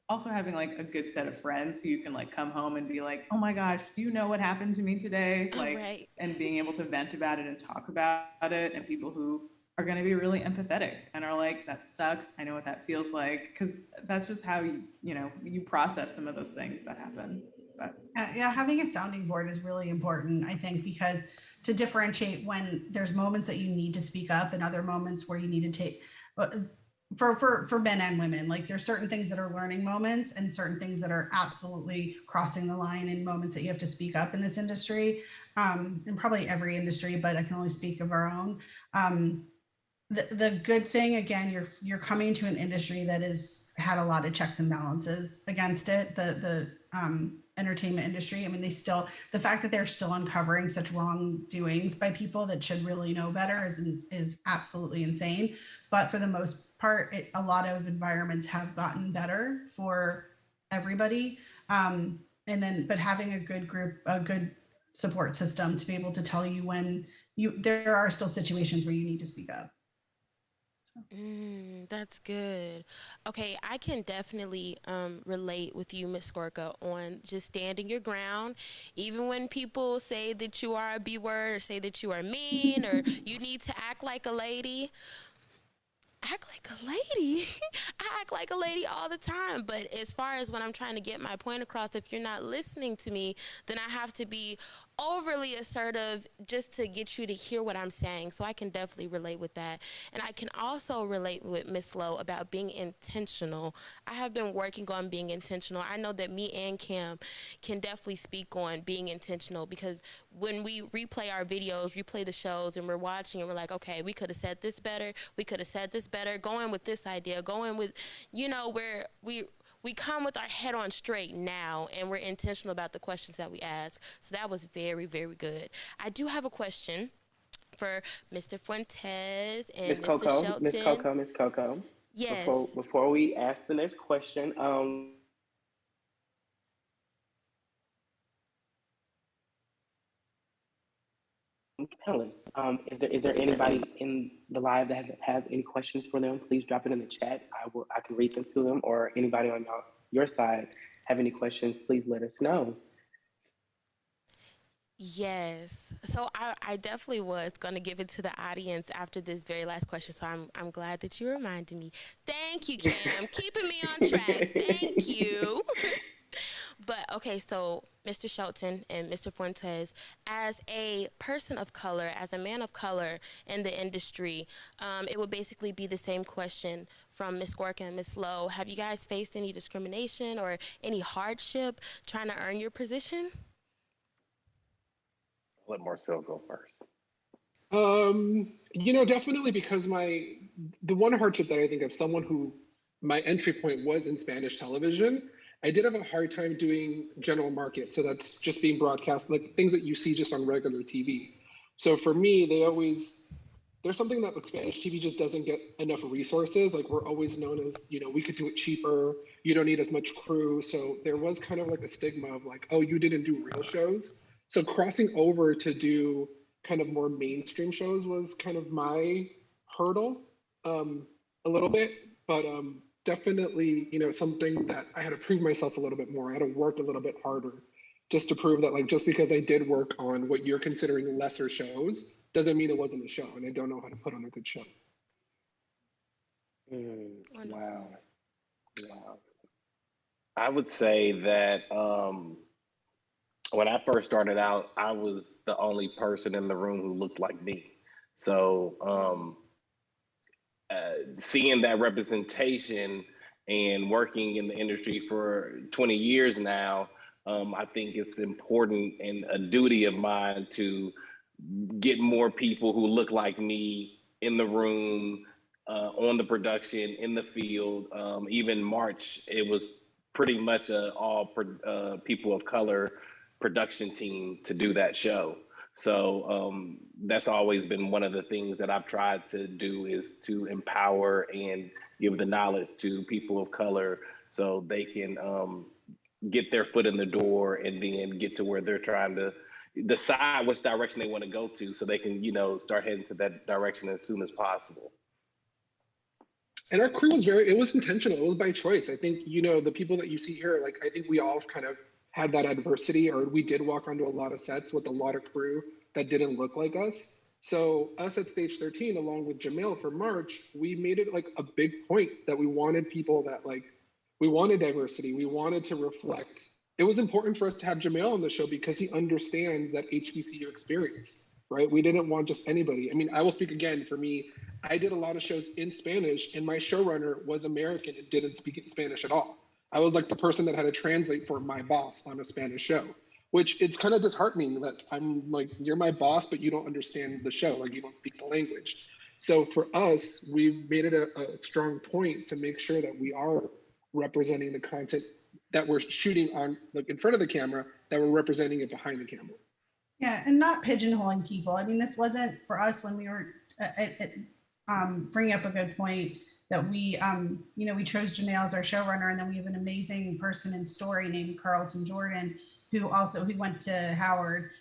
Also having like a good set of friends who you can like come home and be like, oh my gosh, do you know what happened to me today? Like, Right. and being able to vent about it and talk about it, and people who are going to be really empathetic and are like, that sucks. I know what that feels like. Cause that's just how you process some of those things that happen. But Yeah, having a sounding board is really important, I think, because to differentiate when there's moments that you need to speak up and other moments where you need to take, for men and women, like there's certain things that are learning moments and certain things that are absolutely crossing the line in moments that you have to speak up in this industry, and probably every industry, but I can only speak of our own. The good thing, again, you're coming to an industry that has had a lot of checks and balances against it. The entertainment industry, I mean, the fact that they're still uncovering such wrongdoings by people that should really know better is absolutely insane. But for the most part, a lot of environments have gotten better for everybody. But having a good group, a good support system to be able to tell you when there are still situations where you need to speak up. That's good. Okay, I can definitely relate with you, Miss Gorka, on just standing your ground, even when people say that you are a B word or say that you are mean or you need to act like a lady. Act like a lady. I act like a lady all the time. But as far as when I'm trying to get my point across, if you're not listening to me, then I have to be overly assertive just to get you to hear what I'm saying. So I can definitely relate with that. And I can also relate with Miss Lowe about being intentional. I have been working on being intentional. I know that me and Kim can definitely speak on being intentional, because when we replay our videos, replay the shows, and we're watching and we're like, okay, we could have said this better. We could have said this better. Going with this idea, going with, where we come with our head on straight now, and we're intentional about the questions that we ask. So that was very, very good. I do have a question for Mr. Fuentes and Miss Mr. Coco, Shelton. Miss Coco. Yes. Before we ask the next question, panelists, is there anybody in the live that has any questions for them? Please drop it in the chat. I can read them to them, or anybody on your side have any questions, please let us know. Yes. So I definitely was going to give it to the audience after this very last question. So I'm glad that you reminded me. Thank you, Kim. Keeping me on track. Thank you. But okay, so Mr. Shelton and Mr. Fuentes, as a person of color, as a man of color in the industry, it would basically be the same question from Ms. Gorka and Ms. Lowe. Have you guys faced any discrimination or any hardship trying to earn your position? Let Marcel go first. Definitely, because the one hardship that I think of, someone who my entry point was in Spanish television, I did have a hard time doing general market. So that's just being broadcast, like things that you see just on regular TV. So for me, there's something that like Spanish TV just doesn't get enough resources. Like we're always known as, we could do it cheaper. You don't need as much crew. So there was kind of like a stigma of like, oh, you didn't do real shows. So crossing over to do kind of more mainstream shows was kind of my hurdle, a little bit, but definitely, something that I had to prove myself a little bit more. I had to work a little bit harder just to prove that, like, just because I did work on what you're considering lesser shows doesn't mean it wasn't a show, and I don't know how to put on a good show. Wow. I would say that when I first started out, I was the only person in the room who looked like me. So seeing that representation And working in the industry for 20 years now, I think it's important and a duty of mine to get more people who look like me in the room, on the production, in the field. Even March, it was pretty much a people of color production team to do that show. So that's always been one of the things that I've tried to do, is to empower and give the knowledge to people of color so they can get their foot in the door and then get to where they're trying to decide which direction they want to go to, so they can, start heading to that direction as soon as possible. And our crew was it was intentional. It was by choice. I think, the people that you see here, like, I think we all kind of had that adversity, or we did walk onto a lot of sets with a lot of crew that didn't look like us. So us at Stage 13, along with Jamil for March, we made it like a big point that we wanted people that we wanted diversity. We wanted to reflect. It was important for us to have Jamil on the show because he understands that HBCU experience, right? We didn't want just anybody. I mean, I will speak again for me. I did a lot of shows in Spanish, and my showrunner was American and didn't speak Spanish at all. I was like the person that had to translate for my boss on a Spanish show, which it's kind of disheartening that I'm like, you're my boss, but you don't understand the show. Like, you don't speak the language. So for us, we made it a strong point to make sure that we are representing the content that we're shooting on, like, in front of the camera, that we're representing it behind the camera. Yeah, and not pigeonholing people. I mean, this wasn't for us when we were bringing up a good point that we, we chose Jamil as our showrunner, and then we have an amazing person in story named Carlton Jordan, who went to Howard,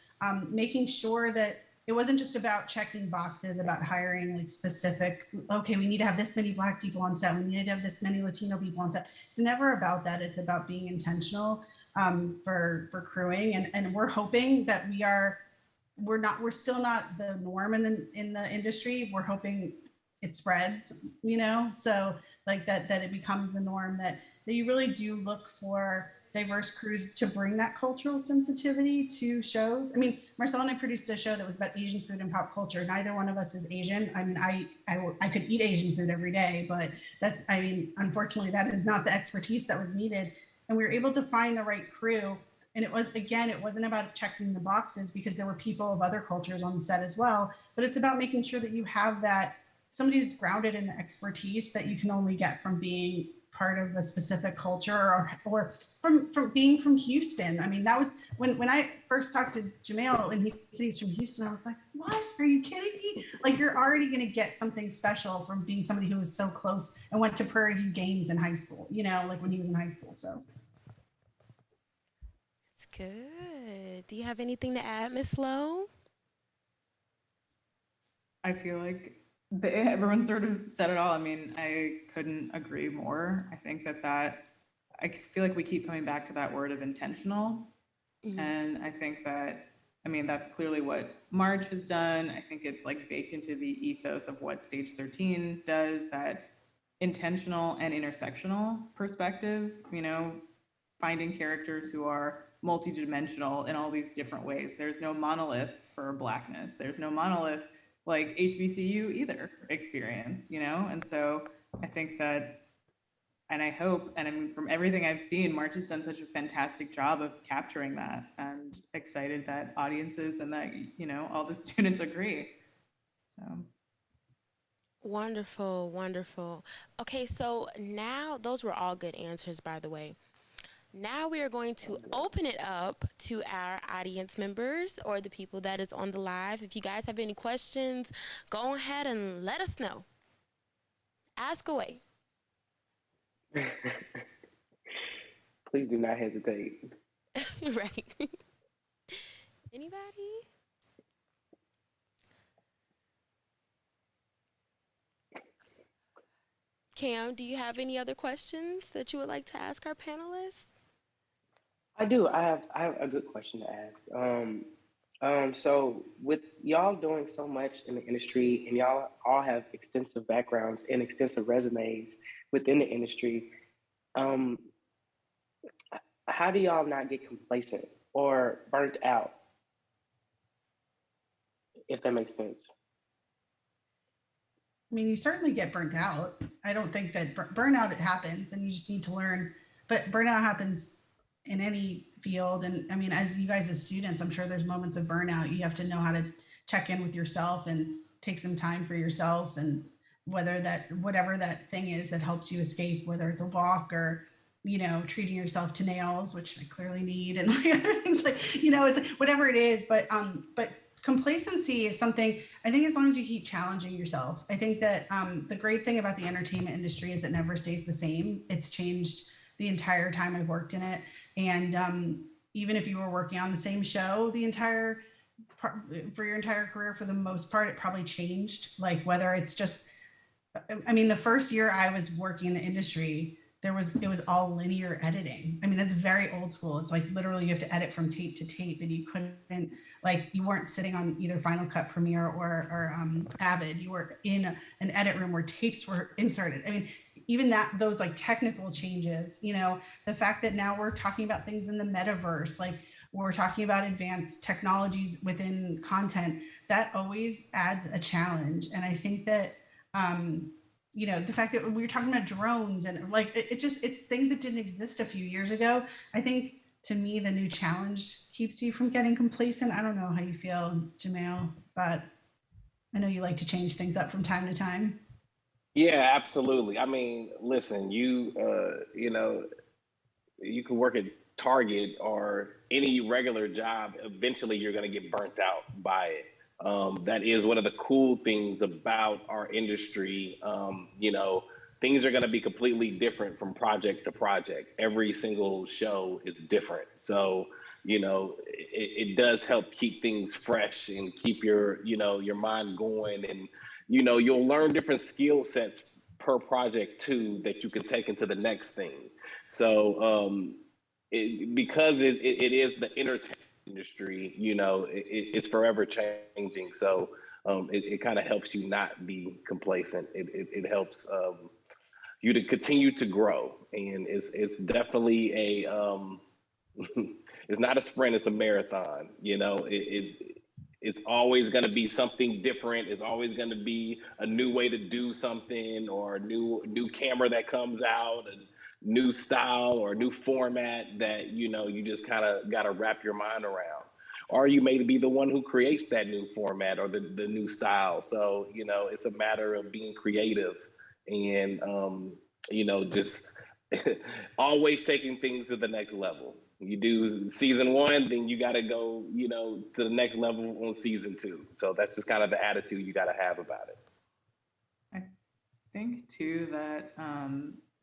making sure that it wasn't just about checking boxes, about hiring like specific, okay, we need to have this many Black people on set, we need to have this many Latino people on set. It's never about that. It's about being intentional for crewing. And we're hoping that we're still not the norm in the industry. We're hoping it spreads, so like that it becomes the norm, that you really do look for diverse crews to bring that cultural sensitivity to shows. I mean, Marcel and I produced a show that was about Asian food and pop culture. Neither one of us is Asian. I mean, I could eat Asian food every day, but unfortunately, that is not the expertise that was needed. And we were able to find the right crew. And it wasn't about checking the boxes, because there were people of other cultures on the set as well, but it's about making sure that you have that somebody that's grounded in the expertise that you can only get from being part of a specific culture, or from being from Houston. I mean, that was when I first talked to Jamil and he said he's from Houston, I was like, what? Are you kidding me? Like, you're already going to get something special from being somebody who was so close and went to Prairie View games in high school, like when he was in high school. So it's good. Do you have anything to add, Miss Lowe? I feel like everyone sort of said it all. I mean, I couldn't agree more. I think that I feel like we keep coming back to that word of intentional. Mm-hmm. And I think that's clearly what March has done. I think it's like baked into the ethos of what Stage 13 does, that intentional and intersectional perspective, finding characters who are multidimensional in all these different ways. There's no monolith for Blackness. There's no monolith like HBCU either experience, and so I think that, and I hope, and I mean, from everything I've seen, March has done such a fantastic job of capturing that, and excited that audiences and that, all the students agree. So. Wonderful, wonderful. Okay, so now those were all good answers, by the way. Now we are going to open it up to our audience members, or the people that is on the live. If you guys have any questions, go ahead and let us know. Ask away. Please do not hesitate. Right. Anybody? Cam, do you have any other questions that you would like to ask our panelists? I do. I have a good question to ask. So with y'all doing so much in the industry, and y'all all have extensive backgrounds and extensive resumes within the industry, how do y'all not get complacent or burnt out? If that makes sense. I mean, you certainly get burnt out. I don't think that burnout, it happens and you just need to learn, but burnout happens in any field. And I mean, as you guys as students, I'm sure there's moments of burnout. You have to know how to check in with yourself and take some time for yourself, and whatever that thing is that helps you escape, whether it's a walk or, you know, treating yourself to nails, which I clearly need, and like other things, like, you know, it's whatever it is. But complacency is something, I think, as long as you keep challenging yourself. I think that the great thing about the entertainment industry is it never stays the same. It's changed the entire time I've worked in it. And even if you were working on the same show for your entire career, for the most part, it probably changed. Like, whether it's just, I mean, the first year I was working in the industry, it was all linear editing. I mean, that's very old school. It's like literally you have to edit from tape to tape, and you couldn't, like, you weren't sitting on either Final Cut Premiere or Avid. You were in an edit room where tapes were inserted. I mean, even those like technical changes, you know, the fact that now we're talking about things in the metaverse, like we're talking about advanced technologies within content, that always adds a challenge. And I think that, you know, the fact that we were talking about drones and like, it's things that didn't exist a few years ago. I think, to me, the new challenge keeps you from getting complacent. I don't know how you feel, Jamail, but I know you like to change things up from time to time. Yeah, absolutely. I mean, listen, you know, you can work at Target or any regular job. Eventually, you're going to get burnt out by it. That is one of the cool things about our industry. You know, things are going to be completely different from project to project. Every single show is different. So, you know, it does help keep things fresh and keep your, you know, your mind going. And, you know, you'll learn different skill sets per project too, that you can take into the next thing. So, because it is the entertainment industry, you know, it's forever changing. So it kind of helps you not be complacent. It helps you to continue to grow, and it's definitely a it's not a sprint, it's a marathon. You know, it's always going to be something different. It's always going to be a new way to do something, or a new camera that comes out, a new style or a new format that, you know, you just kind of got to wrap your mind around. Or you may be the one who creates that new format or the new style. So, you know, it's a matter of being creative and, you know, just always taking things to the next level. You do season 1, then you got to go, you know, to the next level on season 2. So that's just kind of the attitude you got to have about it. I think too that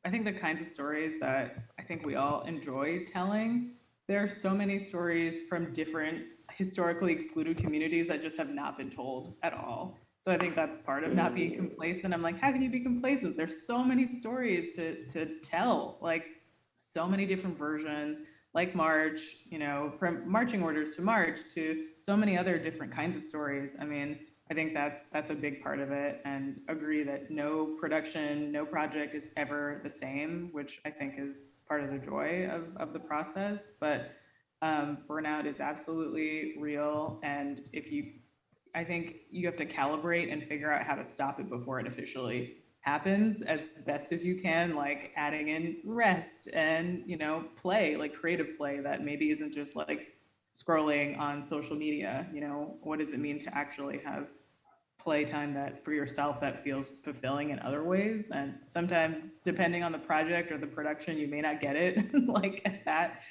I think the kinds of stories that I think we all enjoy telling, there are so many stories from different historically excluded communities that just have not been told at all. So I think that's part of not being complacent. I'm like, how can you be complacent? There's so many stories to tell, like so many different versions, like March, you know, from marching orders to March to so many other different kinds of stories. I mean, I think that's a big part of it, and agree that no production, no project is ever the same, which I think is part of the joy of the process. But burnout is absolutely real. And I think you have to calibrate and figure out how to stop it before it officially happens as best as you can, like adding in rest and, you know, play, like creative play that maybe isn't just like scrolling on social media. You know, what does it mean to actually have playtime that for yourself that feels fulfilling in other ways? And sometimes, depending on the project or the production, you may not get it like at that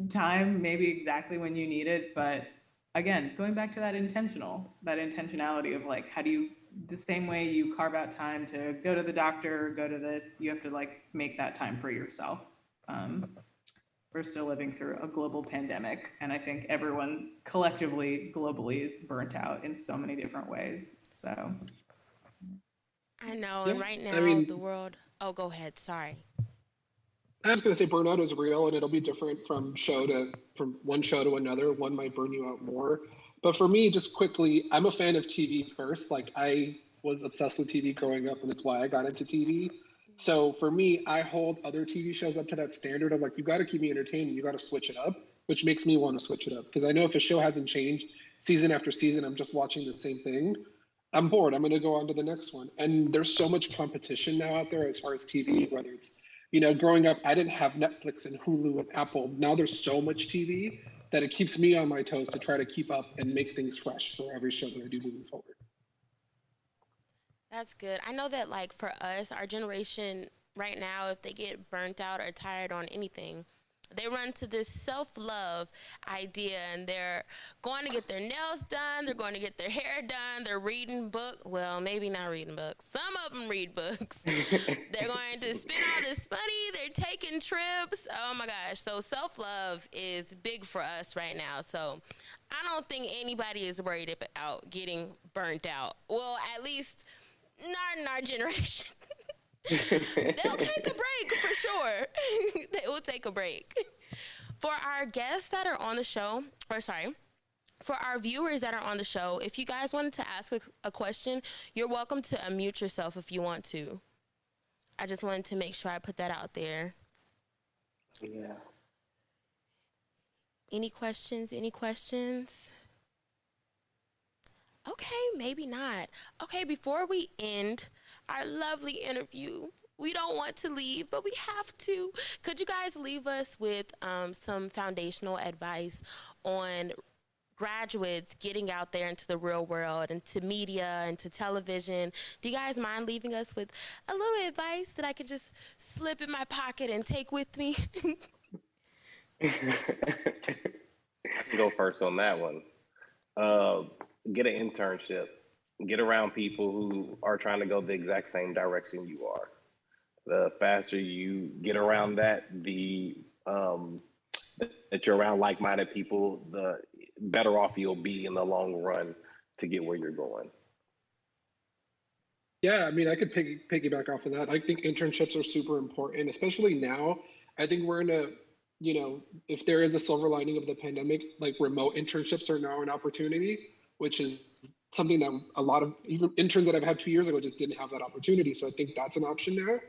time, maybe exactly when you need it. But again, going back to that intentionality of like, how do you, the same way you carve out time to go to the doctor, go to this, you have to like make that time for yourself. We're still living through a global pandemic, and I think everyone collectively, globally, is burnt out in so many different ways. So I know, Yeah, and right now I mean, the world. Oh, go ahead. Sorry. I was going to say burnout is real, and it'll be different from one show to another. One might burn you out more. But for me, just quickly, I'm a fan of TV first. Like, I was obsessed with TV growing up, and it's why I got into TV. So for me, I hold other TV shows up to that standard of like, you got to keep me entertained, you got to switch it up, which makes me want to switch it up. Because I know if a show hasn't changed season after season, I'm just watching the same thing. I'm bored. I'm going to go on to the next one. And there's so much competition now out there as far as TV, whether it's, growing up, I didn't have Netflix and Hulu and Apple. Now there's so much TV that it keeps me on my toes to try to keep up and make things fresh for every show that I do moving forward. That's good. I know that, like, for us, our generation right now, if they get burnt out or tired on anything, they run to this self-love idea, and they're going to get their nails done, they're going to get their hair done, they're reading books. Well, maybe not reading books. Some of them read books. They're going to spend all this money, they're taking trips. Oh my gosh. So self-love is big for us right now. So I don't think anybody is worried about getting burnt out. Well, at least not in our generation. They'll take a break for sure. They will take a break. For our guests that are on the show, for our viewers that are on the show, if you guys wanted to ask a question, you're welcome to unmute yourself if you want to. I just wanted to make sure I put that out there. Yeah. Any questions? Any questions? Okay, maybe not. Okay, before we end our lovely interview, we don't want to leave, but we have to. Could you guys leave us with some foundational advice on graduates getting out there into the real world, into media, into television? Do you guys mind leaving us with a little advice that I could just slip in my pocket and take with me? I can go first on that one. Get an internship. Get around people who are trying to go the exact same direction you are. The faster you get around that, that you're around like-minded people, the better off you'll be in the long run to get where you're going. Yeah, I mean, I could piggyback off of that. I think internships are super important, especially now. I think we're in a, if there is a silver lining of the pandemic, like remote internships are now an opportunity, which is something that a lot of even interns that I've had 2 years ago just didn't have that opportunity. So I think that's an option now.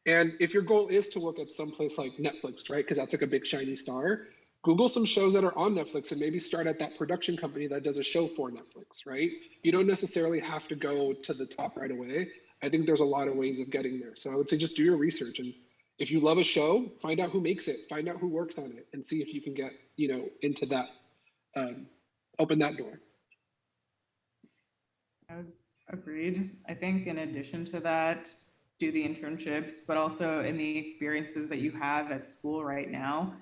And if your goal is to work at some place like Netflix, right, because that's like a big shiny star, Google some shows that are on Netflix and maybe start at that production company that does a show for Netflix, right? You don't necessarily have to go to the top right away. I think there's a lot of ways of getting there. So I would say just do your research. And if you love a show, find out who makes it, find out who works on it, and see if you can get, into that, open that door. Agreed. I think in addition to that, do the internships, but also in the experiences that you have at school right now,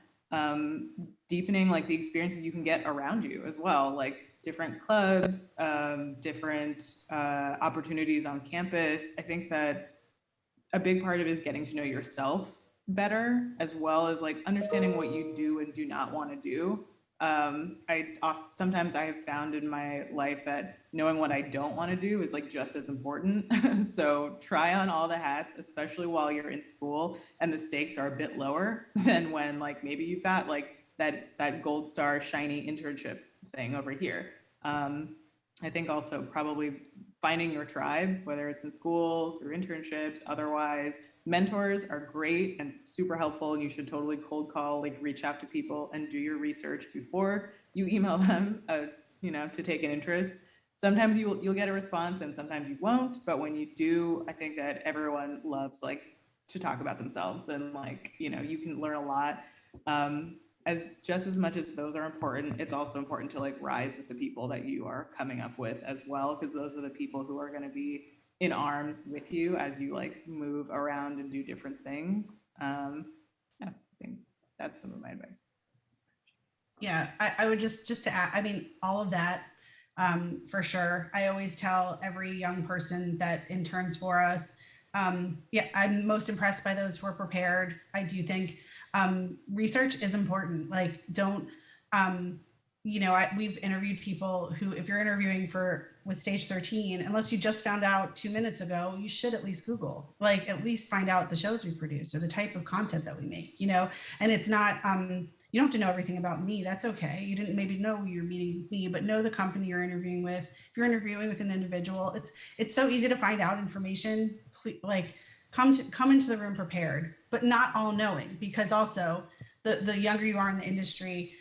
deepening like the experiences you can get around you as well, like different clubs, different opportunities on campus. I think that a big part of it is getting to know yourself better, as well as like understanding what you do and do not want to do. Sometimes I have found in my life that knowing what I don't want to do is like just as important. So try on all the hats, especially while you're in school and the stakes are a bit lower than when like maybe you've got like that gold star shiny internship thing over here. I think also probably finding your tribe, whether it's in school, through internships, otherwise. Mentors are great and super helpful, and you should totally cold call, like reach out to people and do your research before you email them, to take an interest. Sometimes you'll get a response and sometimes you won't, but when you do, I think that everyone loves like to talk about themselves, and like, you can learn a lot. As just as much as those are important, it's also important to like rise with the people that you are coming up with as well, because those are the people who are going to be in arms with you as you like move around and do different things. I think that's some of my advice. Yeah, I would just to add, I mean, all of that, for sure. I always tell every young person that interns for us, I'm most impressed by those who are prepared. I do think research is important. Like, don't, we've interviewed people who, if you're interviewing with Stage 13, unless you just found out 2 minutes ago, you should at least Google, like at least find out the shows we produce or the type of content that we make, and it's not, you don't have to know everything about me. That's okay. You didn't maybe know you're meeting with me, but know the company you're interviewing with. If you're interviewing with an individual, it's so easy to find out information. Like, come into the room prepared, but not all knowing, because also the younger you are in the industry,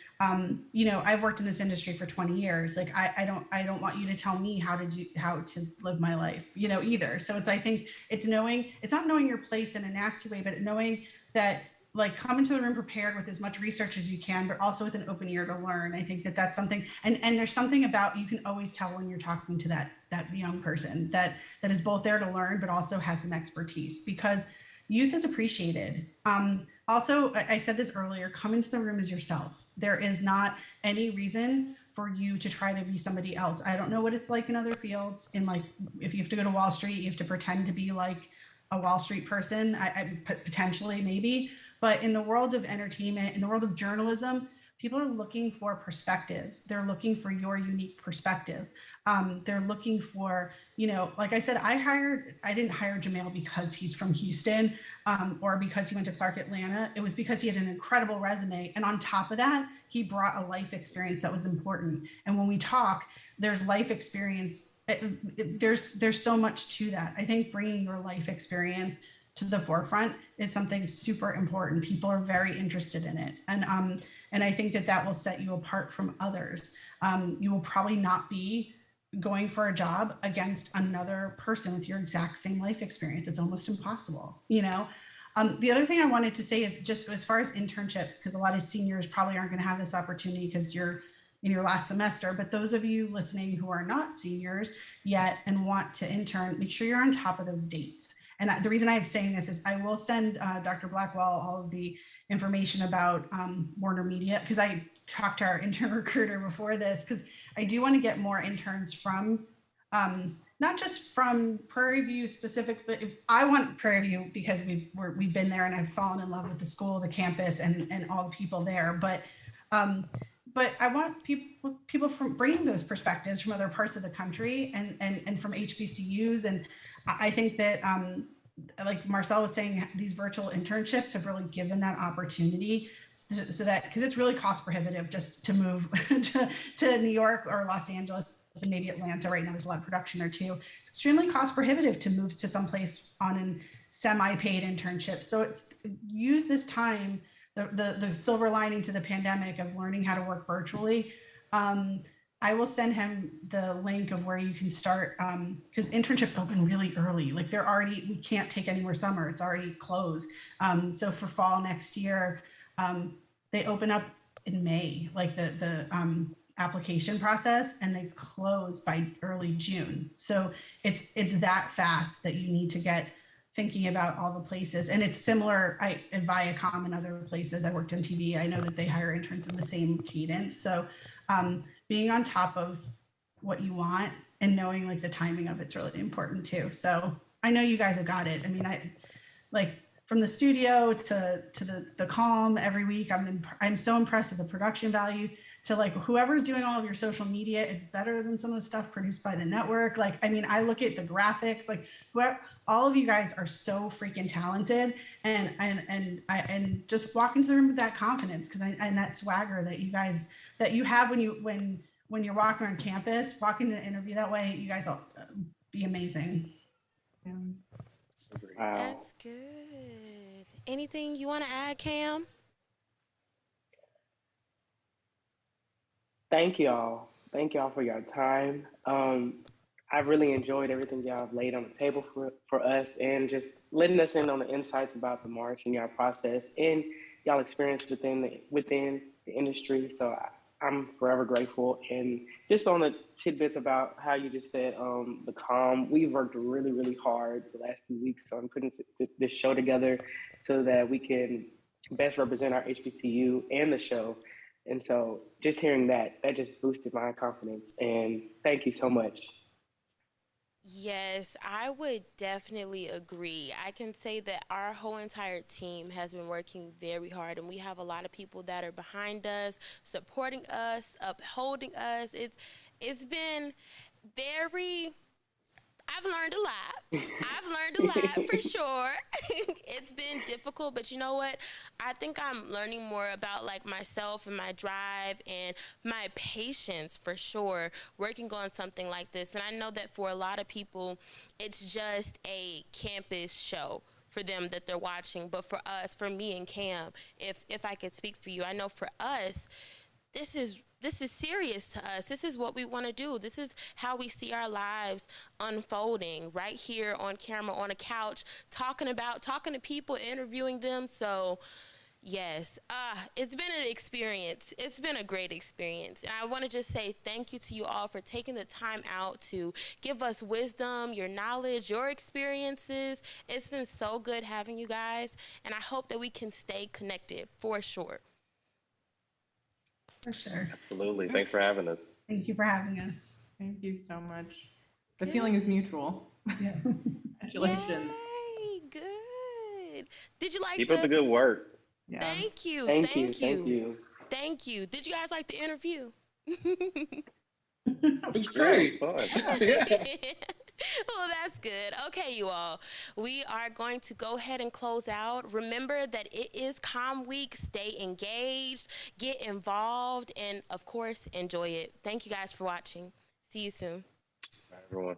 You know, I've worked in this industry for 20 years. Like I don't want you to tell me how to live my life, you know, either. So I think it's not knowing your place in a nasty way, but knowing that, like, come into the room prepared with as much research as you can, but also with an open ear to learn. I think that's something, and there's something about, you can always tell when you're talking to that young person that is both there to learn, but also has some expertise, because youth is appreciated. Also, I said this earlier, come into the room as yourself. There is not any reason for you to try to be somebody else. I don't know what it's like in other fields. In, like, if you have to go to Wall Street, you have to pretend to be like a Wall Street person. I potentially, maybe. But in the world of entertainment, in the world of journalism, people are looking for perspectives. They're looking for your unique perspective. They're looking for, you know, like I said, I didn't hire Jamel because he's from Houston, or because he went to Clark Atlanta. It was because he had an incredible resume. And on top of that, he brought a life experience that was important. And when we talk, there's life experience. There's so much to that. I think bringing your life experience to the forefront is something super important. People are very interested in it. And I think that will set you apart from others. You will probably not be going for a job against another person with your exact same life experience. It's almost impossible, you know? The other thing I wanted to say is, just as far as internships, because a lot of seniors probably aren't gonna have this opportunity because you're in your last semester, but those of you listening who are not seniors yet and want to intern, make sure you're on top of those dates. And the reason I'm saying this is I will send Dr. Blackwell all of the information about Warner Media, because I talked to our intern recruiter before this, because I do want to get more interns from, not just from Prairie View specifically. I want Prairie View because we've been there and I've fallen in love with the school, the campus, and all the people there. But I want people from bringing those perspectives from other parts of the country and from HBCUs. And I think that, like Marcel was saying, these virtual internships have really given that opportunity, so that, because it's really cost prohibitive just to move to New York or Los Angeles and maybe Atlanta. Right now there's a lot of production there too. It's extremely cost prohibitive to move to someplace on a semi-paid internship. So use this time, the silver lining to the pandemic of learning how to work virtually. I will send him the link of where you can start, because internships open really early. Like we can't take any more summer. It's already closed. So for fall next year, they open up in May, like the application process, and they close by early June. So it's that fast that you need to get thinking about all the places. And it's similar at Viacom and other places. I worked in TV. I know that they hire interns in the same cadence. So being on top of what you want and knowing like the timing of it's really important too. So I know you guys have got it. I mean, like from the studio to the COMM every week, I'm so impressed with the production values, to like whoever's doing all of your social media. It's better than some of the stuff produced by the network. Like, I mean, I look at the graphics, like all of you guys are so freaking talented, and just walk into the room with that confidence, and that swagger that you have when you're walking on campus, walking to an interview that way. You guys will be amazing. Yeah. Wow. That's good. Anything you want to add, Cam? Thank y'all. Thank y'all for your time. I really enjoyed everything y'all have laid on the table for us, and just letting us in on the insights about the march and y'all process and y'all experience within the industry. So I'm forever grateful. And just on the tidbits about how you just said the COMM, we've worked really, really hard the last few weeks on putting this show together so that we can best represent our HBCU and the show. And so just hearing that just boosted my confidence. And thank you so much. Yes, I would definitely agree. I can say that our whole entire team has been working very hard, and we have a lot of people that are behind us, supporting us, upholding us. It's been very, I've learned a lot. I've learned a lot for sure. It's been difficult, but you know what? I think I'm learning more about like myself and my drive and my patience for sure, working on something like this. And I know that for a lot of people, it's just a campus show for them that they're watching. But for us, for me and Cam, if I could speak for you, I know for us, this is serious to us. This is what we want to do. This is how we see our lives unfolding right here on camera, on a couch, talking to people, interviewing them. So yes, it's been an experience. It's been a great experience. And I want to just say thank you to you all for taking the time out to give us wisdom, your knowledge, your experiences. It's been so good having you guys. And I hope that we can stay connected for sure. For sure. Absolutely. Thanks for having us. Thank you for having us. Thank you so much. The feeling is mutual. Yeah. Congratulations. Yay, good. Did you like Keep up the good work. Yeah. Thank you. Thank you. Thank you. Did you guys like the interview? It's great. It was fun. Well, that's good. Okay, you all. We are going to go ahead and close out. Remember that it is COMM week. Stay engaged, get involved, and of course, enjoy it. Thank you guys for watching. See you soon. Bye, everyone.